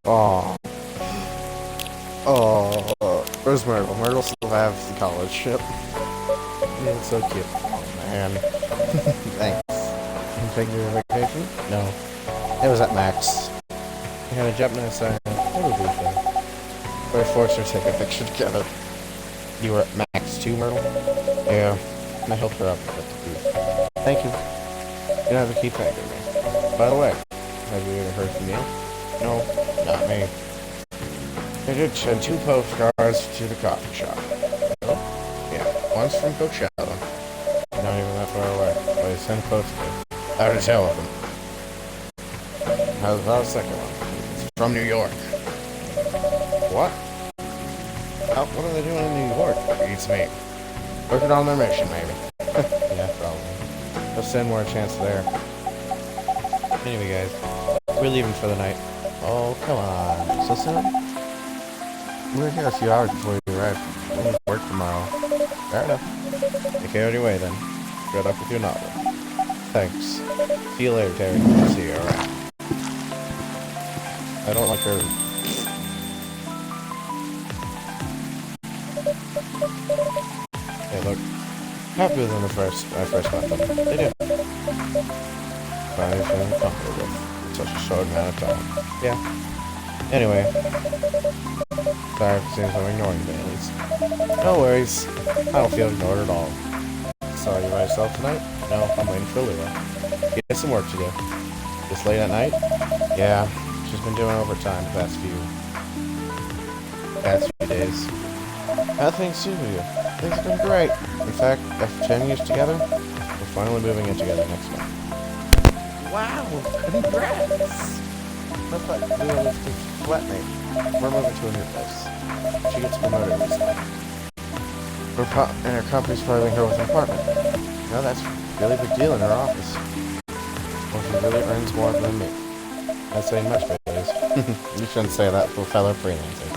Oh. Oh. Where's Myrtle? Myrtle still has the college ship. Yeah, it's so cute. Oh, man. Thanks. take your vacation? No. It was at Max. We had a Japanese overvision. We were forced to take a picture together. You were at Max too, Myrtle? Yeah. I helped her out with that. Thank you. You don't have to keep thanking me. By the way, have you ever heard from Neil? No, not me. I did send 2 postcards to the coffee shop. Oh? Yeah, one's from Coachella. Not even that far away. But I sent a postcard. How to tell them. How's the second one? It's from New York. What? What are they doing in New York? Beats me. Working on their mission, maybe. Yeah, probably. Let's send more a chance there. Anyway, guys, we're leaving for the night. Oh, come on. So soon? We're here a few hours before you arrive. We need to work tomorrow. Fair enough. Take care of your way, then. Good luck with your novel. Thanks. See you later, Terry. See you, alright. I don't like her. Hey, look. Happier than I first met them. They do. Finally feeling comfortable with such a short amount of time. Yeah. Anyway. Sorry for seeing I'm ignoring you, Baileys. No worries. I don't feel ignored at all. Saw you by yourself tonight? No, I'm waiting for Leela. She has some work to do. This late at night? Yeah. She's been doing overtime the past few days. How things suit you? Things have been great. In fact, after 10 years together, we're finally moving in together next month. Wow! Congrats! My flatmate. We're moving to a new place. She gets promoted recently. And her company's providing her with an apartment. Now that's a really big deal in her office. Well, she really earns more than me. I'd say much better. You shouldn't say that for a fellow freelancer.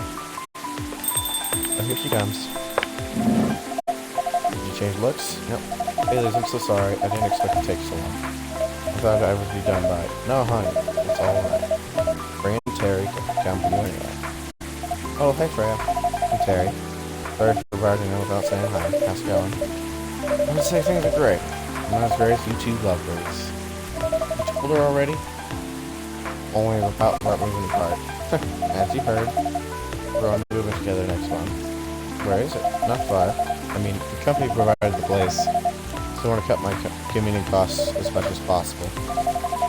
Oh, here she comes. Did you change looks? Nope. Baileys, I'm so sorry. I didn't expect it to take so long. I thought I would be done by it. No, honey. It's alright. Bring in Terry to come to you anyway. Oh, hey, Freya. I'm Terry. Sorry for barging in without saying hi. How's it going? I would say things are great. Not as great as you two lovebirds. You told her already? Only about moving apart. As you heard, we're on moving together next month. Where is it? Not far. I mean, the company provided the place, so I want to cut my commuting costs as much as possible.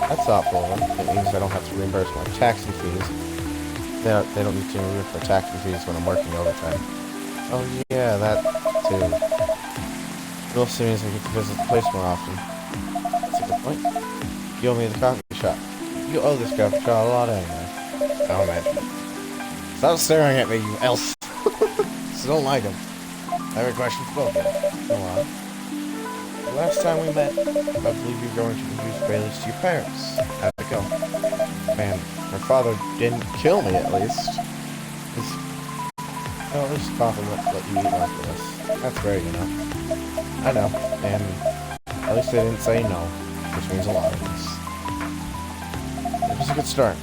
That's thoughtful of them. It means I don't have to reimburse my taxi fees. They don't need to reimburse for taxi fees when I'm working overtime. Oh yeah, that too. It also means I get to visit the place more often. That's a good point. You owe me the coffee shop. You owe this coffee shop a lot anyway. Oh man. Stop staring at me, you elf. So don't like him. I have a question for both of you. Go on. The last time we met, I believe you were going to introduce Baileys to your parents. How'd it go? Man, her father didn't kill me at least. Well, at least Papa won't let you eat after this. That's great, you know. I know, and at least they didn't say no, which means a lot of this. It was a good start.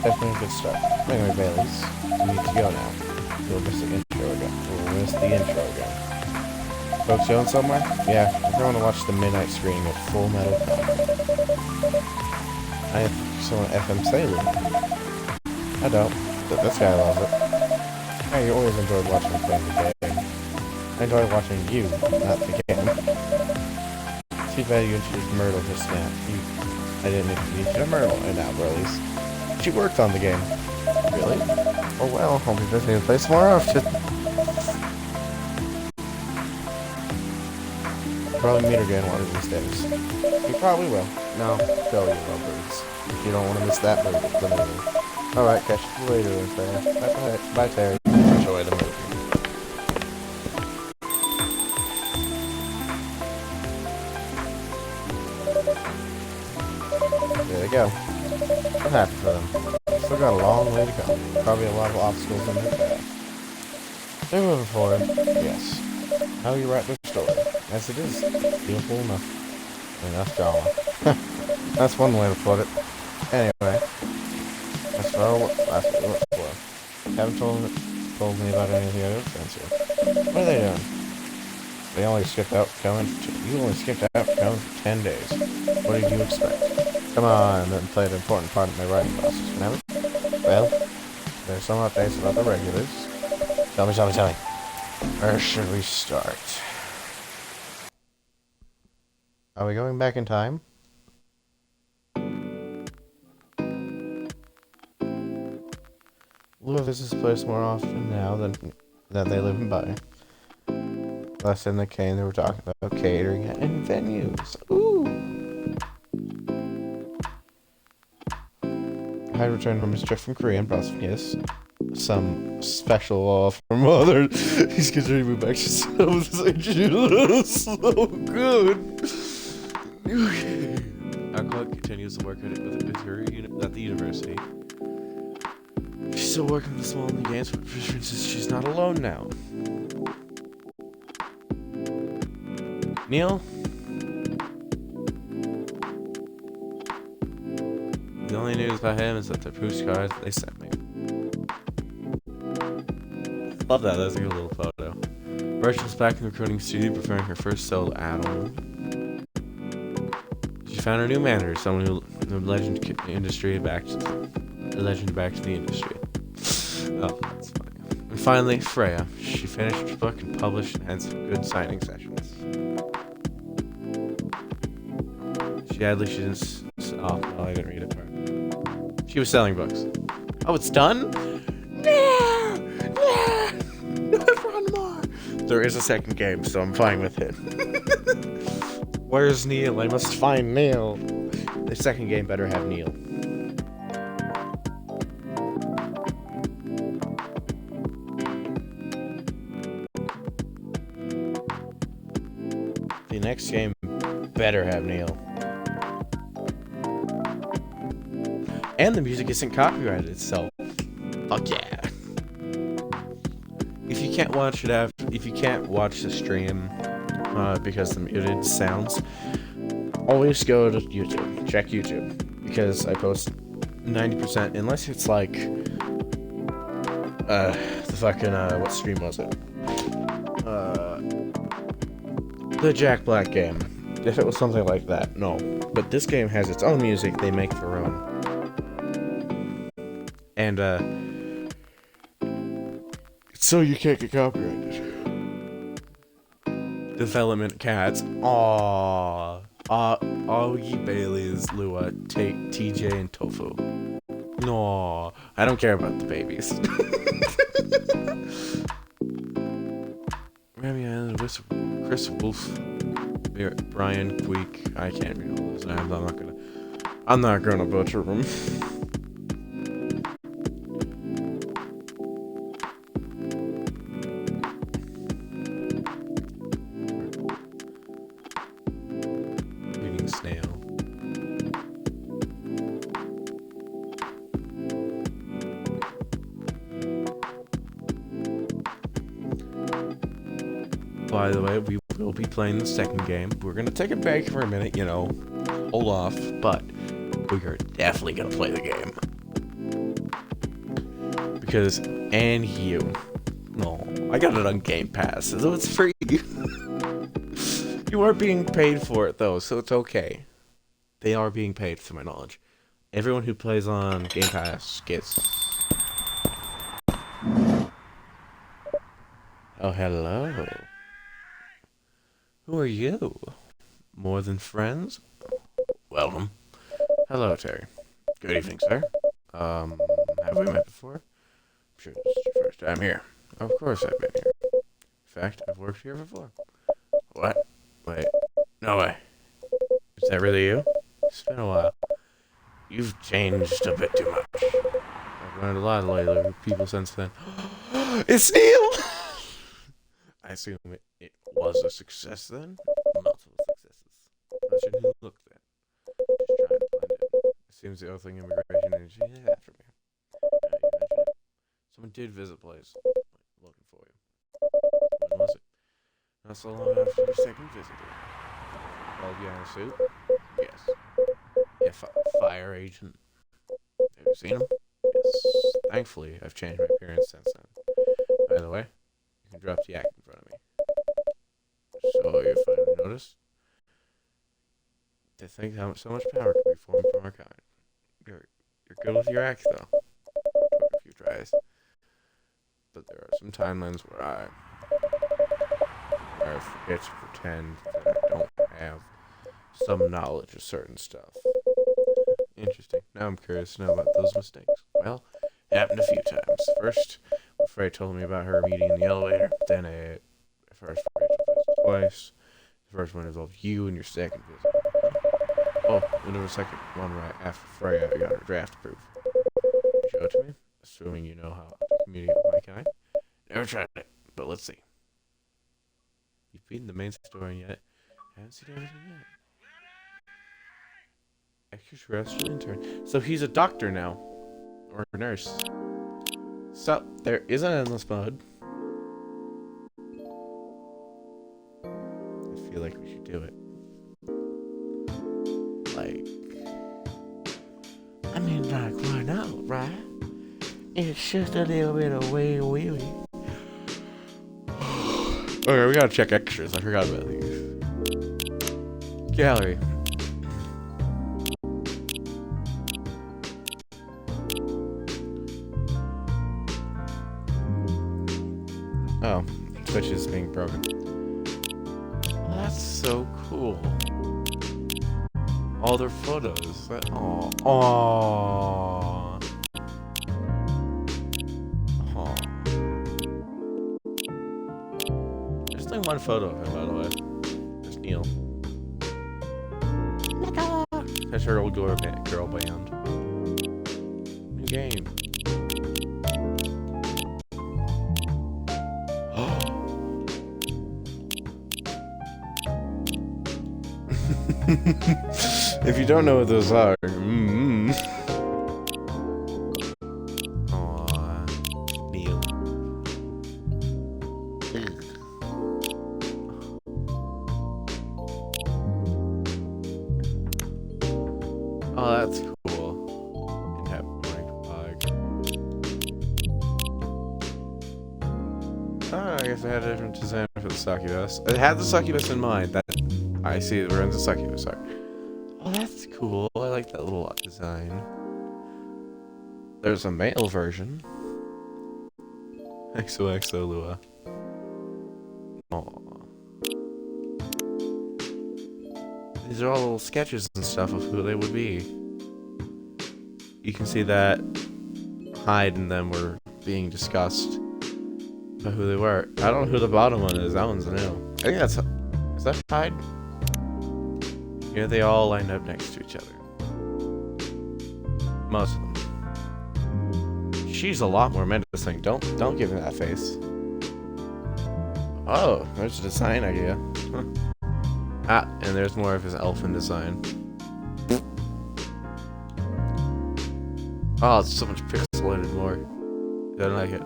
Definitely a good start. Anyway, Baileys, we need to go now. We'll miss the intro again. Folks going somewhere? Yeah, we're going to watch the midnight screening of Full Metal Alchemist. I saw an FM Sailor. I don't, but this guy loves it. Hey, you always enjoyed watching me play the game. I enjoy watching you, not the game. Too bad you introduced Myrtle just now. I didn't introduce you to Myrtle, and now Broly's. She worked on the game. Really? Oh well, I'll be visiting the place more often. Probably meet her again one of these days. You probably will. No, go you lovebirds. If you don't want to miss that movie, the movie. Alright, catch you later then, Freya. Bye, Terry. Enjoy the movie. There they go. I'm happy for them. Still got a long way to go. Probably a lot of obstacles in their path. They're moving forward. Yes. How you write the story. As it is. Beautiful enough. Enough drama. That's one way to put it. Anyway. That's what we looked for. Haven't told me about any of the other friends here. What are they doing? They only skipped out Cohen. You only skipped out Cohen for 10 days. What did you expect? Come on, and played an important part of my writing process. Remember? Well, there's some updates about the regulars. Tell me. Where should we start? Are we going back in time? Lua visits this place more often now than they live in Bay. Last time they came, they were talking about catering and venues. Ooh! I had returned from his trip from Korea and brought some gifts. Some special offer from mother. He's considering me back to South Central. So good. Okay. Our clerk continues to work with her at the university. She's still working with the small in the games, but for instance, she's not alone now. Neil? The only news about him is that the postcards they sent me. Love that, that's a good little photo. Rachel's back in the recording studio preparing her first solo album. She found her new manager, someone who the legend industry back to the industry. Oh, that's funny. And finally, Freya. She finished her book and published and had some good signing sessions. She didn't. Oh, well, I didn't read it. She was selling books. Oh, it's done? No! Not run more! There is a second game, so I'm fine with it. Where's Neil? I must find Neil. The second game better have Neil. The next game better have Neil. And the music isn't copyrighted, so fuck yeah. If you can't watch the stream because the muted sounds, always go to YouTube. Check YouTube because I post 90%, unless it's like the fucking what stream was it? The Jack Black game. If it was something like that, no. But this game has its own music. They make their own. And, so you can't get copyrighted. Development cats. Aww. Augie, Bailey's, Lua, TJ, and Tofu. No, I don't care about the babies. Remy Island, Chris Wolf, Brian Queek. I can't read all those names. I'm not gonna butcher them. By the way, we will be playing the second game. We're gonna take a break for a minute, hold off, but we are definitely gonna play the game. Because, I got it on Game Pass, so it's free. You are being paid for it, though, so it's okay. They are being paid, to my knowledge. Everyone who plays on Game Pass gets... Oh, hello. Who are you? More than friends? Welcome. Hello, Terry. Good evening, sir. Have we met before? I'm sure this is your first time here. Of course I've been here. In fact, I've worked here before. What? Wait. No way. Is that really you? It's been a while. You've changed a bit too much. I've learned a lot lately with people since then. It's Neil! I assume it was a success then? Multiple successes. How should he look then? Just trying to blend it. It seems the other thing immigration agency is after me. You mentioned it. Someone did visit place. Looking for you. When was it? Not so long after your second visit. All behind a suit? Yes. Yeah, fire agent. Have you seen him? Yes. Thankfully, I've changed my appearance since then. By the way, you can drop the act in front of me. you finally noticed? To think how so much power can be formed from our kind. You're good with your axe, though. Took a few tries. But there are some timelines where I forget to pretend that I don't have some knowledge of certain stuff. Interesting. Now I'm curious to know about those mistakes. Well, it happened a few times. First, when Frey told me about her meeting in the elevator. Then first Rachel visited twice. The first one involved you and your second visit. Oh, and there was a second one right after Freya got her draft approved. You show it to me, assuming you know how to communicate with my kind. Never tried it, but let's see. You've beaten the main story yet. Haven't seen everything yet. Extraterrestrial intern. So he's a doctor now. Or a nurse. So, there is an endless mode. I feel like we should do it. Like, I mean, like, why not, right? It's just a little bit of wee. Okay, we gotta check extras. I forgot about these. Gallery. Oh, Twitch is being broken. Oh, that's so cool. All their photos. Aww. Aww. Aww. There's only one photo of him, by the way. There's Neil. That's her old girl band. New game. If you don't know what those are, Aww, Neil. Oh, that's cool. And have I guess I had a different design for the succubus. I had the succubus in mind. That I see that we're in the succubus art. Oh, that's cool. I like that little design. There's a male version. XOXO Lua. Aww. These are all little sketches and stuff of who they would be. You can see that Hyde and them were being discussed about who they were. I don't know who the bottom one is. That one's new. I think that's... Is that Hyde? Here they all lined up next to each other. Most of them. She's a lot more menacing. Don't give me that face. Oh, there's a design idea. Huh. Ah, and there's more of his elfin design. Oh, it's so much pixelated more. Don't like it.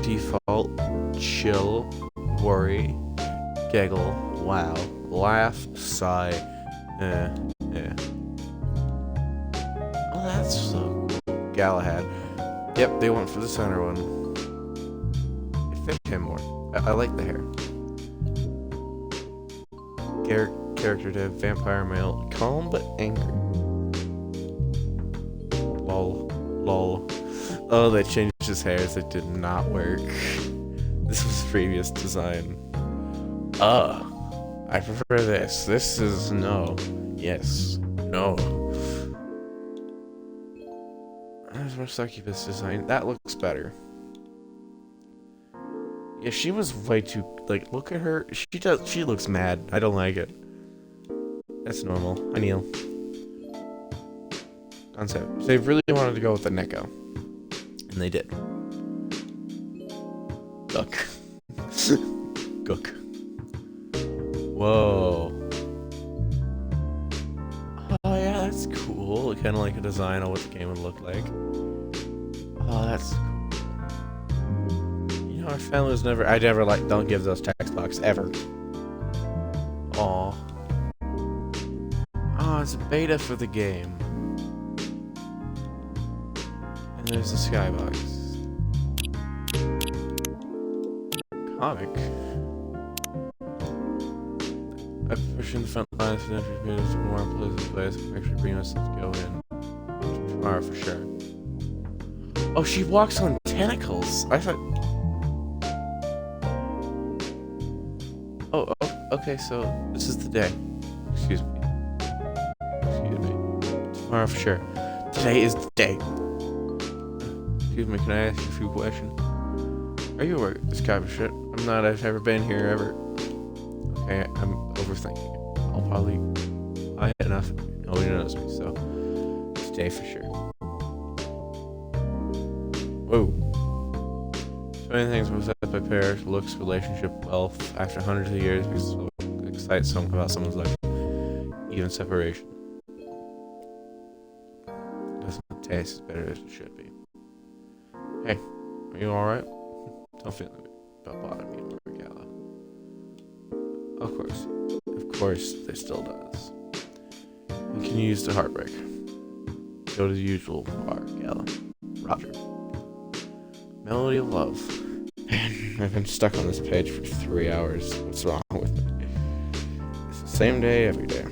Default, chill, worry, giggle, wow, laugh, sigh, Oh, that's so cool. Galahad. Yep, they went for the center one. It fit him more. I like the hair. Character div, vampire male, calm but angry. Lol. Oh, they changed his hairs. It did not work. This was previous design. I prefer this. This is no. Yes. No. There's more succubus design. That looks better. Yeah, she was way too, like, look at her. She looks mad. I don't like it. That's normal. Hi, Neil. Concept. They really wanted to go with the Neko. And they did. Duck. Gook. Whoa. Oh yeah, that's cool. Kind of like a design of what the game would look like. Oh, that's cool. You know, our family was never... I never like... Don't give those text box, ever. Aw. Oh, it's a beta for the game. There's the skybox. Comic. I'm pushing the front lines to introduce me to more pleasant place. Make sure bring us to go in tomorrow for sure. Oh, she walks on tentacles. I thought. Oh, okay. So this is the day. Excuse me. Tomorrow for sure. Today is the day. Excuse me. Can I ask you a few questions? Are you aware of this kind of shit? I'm not. I've never been here ever. Okay, I'm overthinking it. I'll probably quiet enough. Nobody knows me, so today for sure. Whoa. So many things were set by pairs, looks, relationship, wealth, after hundreds of years, because it excites about someone's life. Even separation. Doesn't taste as better as it should be. Hey, are you alright? Don't feel about bothering me anymore, Gala. Of course, they still does. We can use the heartbreak. Go to the usual bar, Gala. Roger. Melody of Love. Man, I've been stuck on this page for 3 hours. What's wrong with me? It's the same day every day.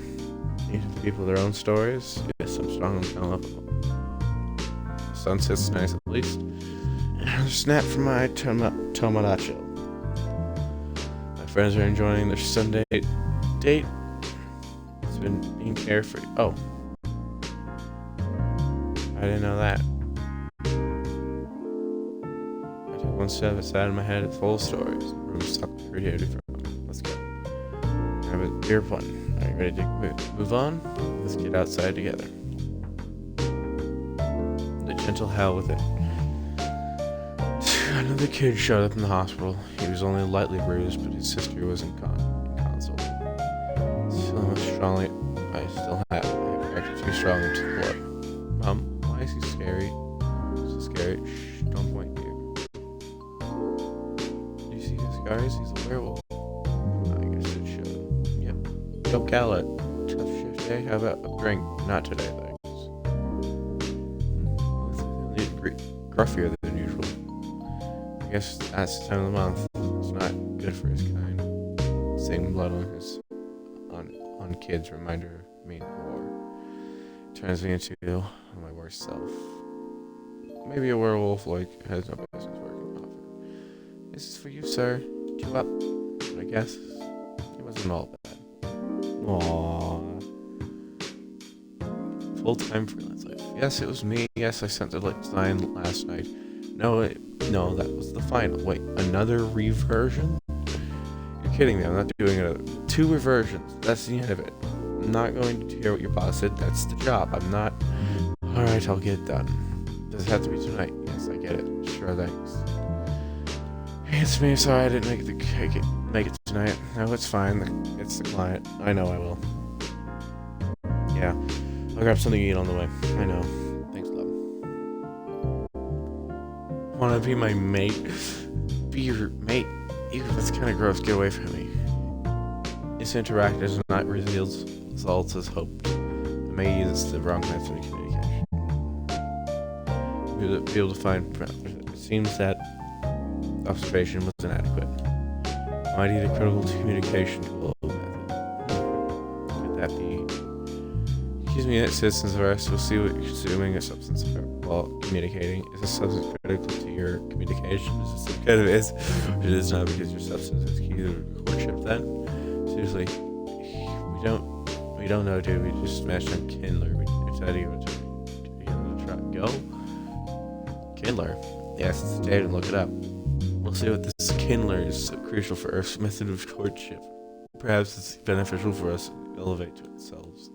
Each of the people their own stories. Yes, I'm strong and unlovable. Sunset's nice at least. Another snap from my Tomodachi. My friends are enjoying their Sunday date. It's been being carefree. Oh. I didn't know that. I took one step outside of my head, it's full of stories. The room's stuck with creativity for a moment. Let's go. Have a beer fun. Are you ready to move on? Let's get outside together. The gentle hell with it. Another kid showed up in the hospital. He was only lightly bruised, but his sister was in console. So strongly, I still have reacted too strongly to the blood. Mom, why is he scary? So scary. Shh, don't point here. Do you see his scars? He's a werewolf. I guess it should. Yep. Yo, Gala. Tough shift day. How about a drink? Not today, thanks. Gruffier than usual. I guess that's the time of the month. It's not good for his kind. Seeing blood on kids reminder me of war. Turns me into my worst self. Maybe a werewolf has no business working off. This is for you, sir. Chew up. But I guess it wasn't all bad. Aww. Full-time freelance life. Yes, it was me. Yes, I sent the design last night. No, that was the final. Wait, another reversion? You're kidding me. I'm not doing another. 2 reversions. That's the end of it. I'm not going to hear what your boss said. That's the job. I'm not. Alright, I'll get it done. Does it have to be tonight? Yes, I get it. Sure, thanks. Hey, it's me. Sorry I didn't make it tonight. No, it's fine. It's the client. I know I will. Yeah. I'll grab something to eat on the way. I know. Thanks, love. Wanna be my mate? Be your mate? Ew, that's kinda gross. Get away from me. This interact does not results as hoped. Maybe it's the wrong method of communication. Be able to find. It seems that observation was inadequate. Might need a critical communication tool method. Could that be? Excuse me, citizens arrest. We'll see what you're consuming a substance while communicating. Is a substance critical to your communication? Is it some kind of is? It is not because your substance is key to courtship then? Seriously, we don't know, dude. We just smashed on Kindler. We decided to go. Kindler. Yes, it's the day to look it up. We'll see what this Kindler is so crucial for Earth's method of courtship. Perhaps it's beneficial for us to elevate to ourselves.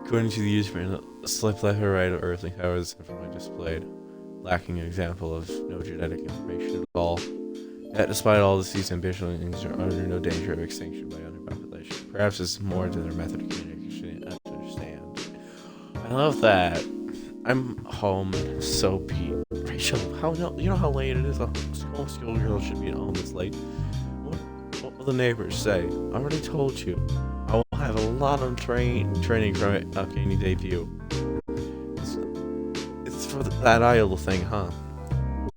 According to the user, a swipe left or right of earthly powers is informally displayed, lacking an example of no genetic information at all. Yet, despite all this, these ambitions are under no danger of extinction by underpopulation. Perhaps it's more to their method of communication to understand. I love that. I'm home, so beat. Rachel, you know how late it is? A homeschool girl should be at home this late. What will the neighbors say? I already told you. I will have a lot of training from it. Okay, you debut. It's for the that idle thing, huh?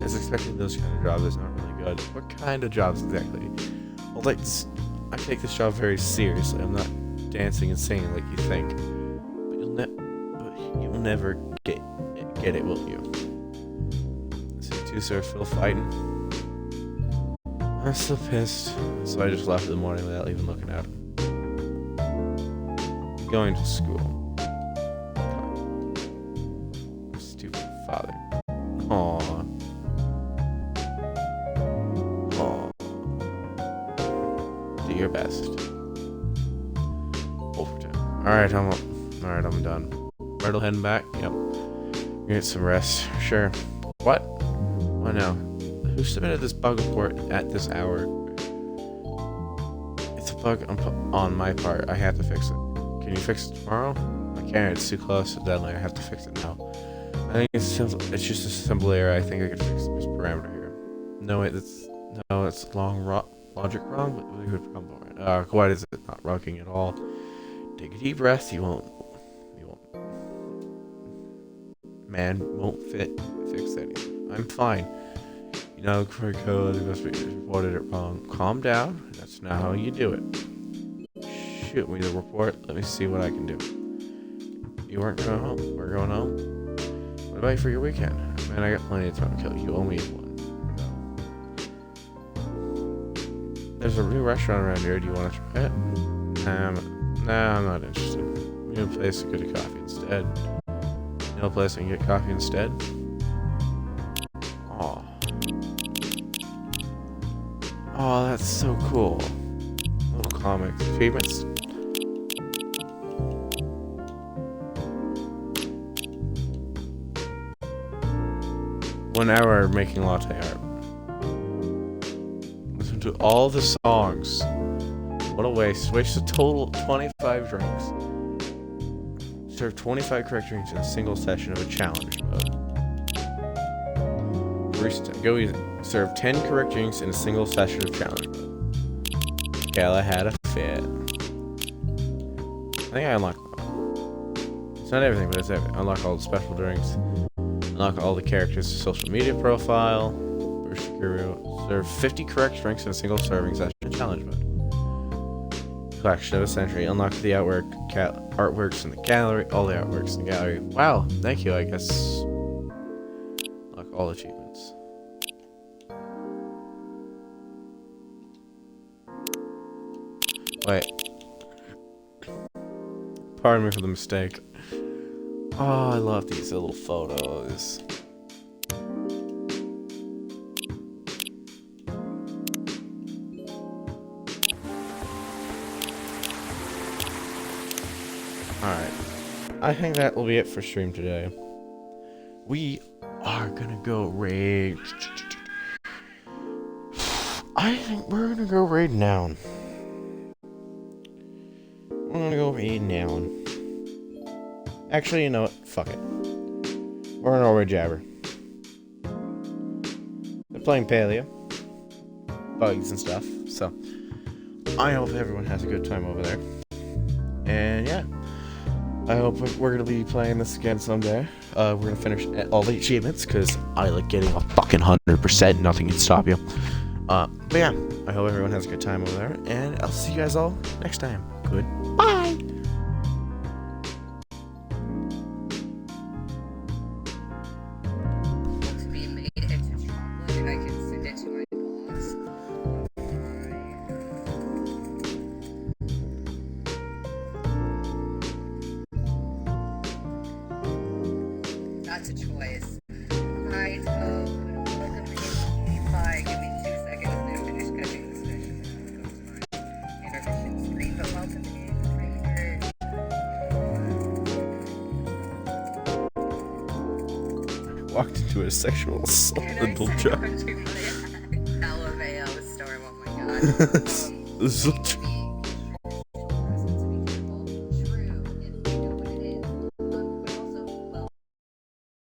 I was expecting those kind of jobs is not really good. What kind of jobs exactly? Well, like, I take this job very seriously. I'm not dancing and singing like you think. But you'll never get it, will you? So you two sir still fighting? I'm still pissed. So I just left in the morning without even looking at him. Going to school. Stupid father. Aww. Aww. Do your best. Overtime. Alright, I'm done. Myrtle heading back? Yep. Get some rest. Sure. What? What now? Who submitted this bug report at this hour? It's a bug on my part. I have to fix it. Can you fix it tomorrow? I can't. It's too close to the deadline. I have to fix it now. I think it's just a simple error. I think I could fix this parameter here. No, wait. It's logic wrong. But we would problem. Why is it not working at all? Take a deep breath. You won't. Man, won't fix anything. I'm fine. You know, correct code. You must be reported it wrong. Calm down. That's not how you do it. Shoot me the report. Let me see what I can do. You weren't going home. We're going home. What about you for your weekend? Man, I got plenty of time to kill. You owe me one. No. There's a new restaurant around here. Do you want to try it? Nah, I'm not interested. We need a place to get a coffee instead. You know a place I can get coffee instead? Aw. Oh, that's so cool. Little comics. Achievements. One hour of making latte art. Listen to all the songs. What a waste. Waste a total of 25 drinks. Serve 25 correct drinks in a single session of a challenge mode. Barista, go easy. Serve 10 correct drinks in a single session of challenge mode. Gala had a fit. I think I unlocked. It's not everything, but it's everything. Unlock all the special drinks. Unlock all the characters' social media profile. Serve 50 correct drinks in a single serving session challenge mode. Collection of a century. Unlock the artworks in the gallery. All the artworks in the gallery. Wow, thank you, I guess. Unlock all achievements. Wait. Pardon me for the mistake. Oh, I love these little photos. Alright. I think that will be it for stream today. We are gonna go raid. I think we're gonna go raid down. We're gonna go raid down. Actually, you know what? Fuck it. We're gonna go raid Jabber. They're playing Paleo. Bugs and stuff. So, I hope everyone has a good time over there. And yeah. I hope we're gonna be playing this again someday. We're gonna finish all the achievements because I like getting a fucking 100%. Nothing can stop you. But yeah, I hope everyone has a good time over there, and I'll see you guys all next time. Goodbye. To be made into chocolate, and I can send it to my boss. That's a choice. Right, welcome to Bye. Give me 2 seconds to finish cutting this fish. Intermission screen, but welcome to Walked into a sexual assault adult job. LMAO storm, oh my god. This is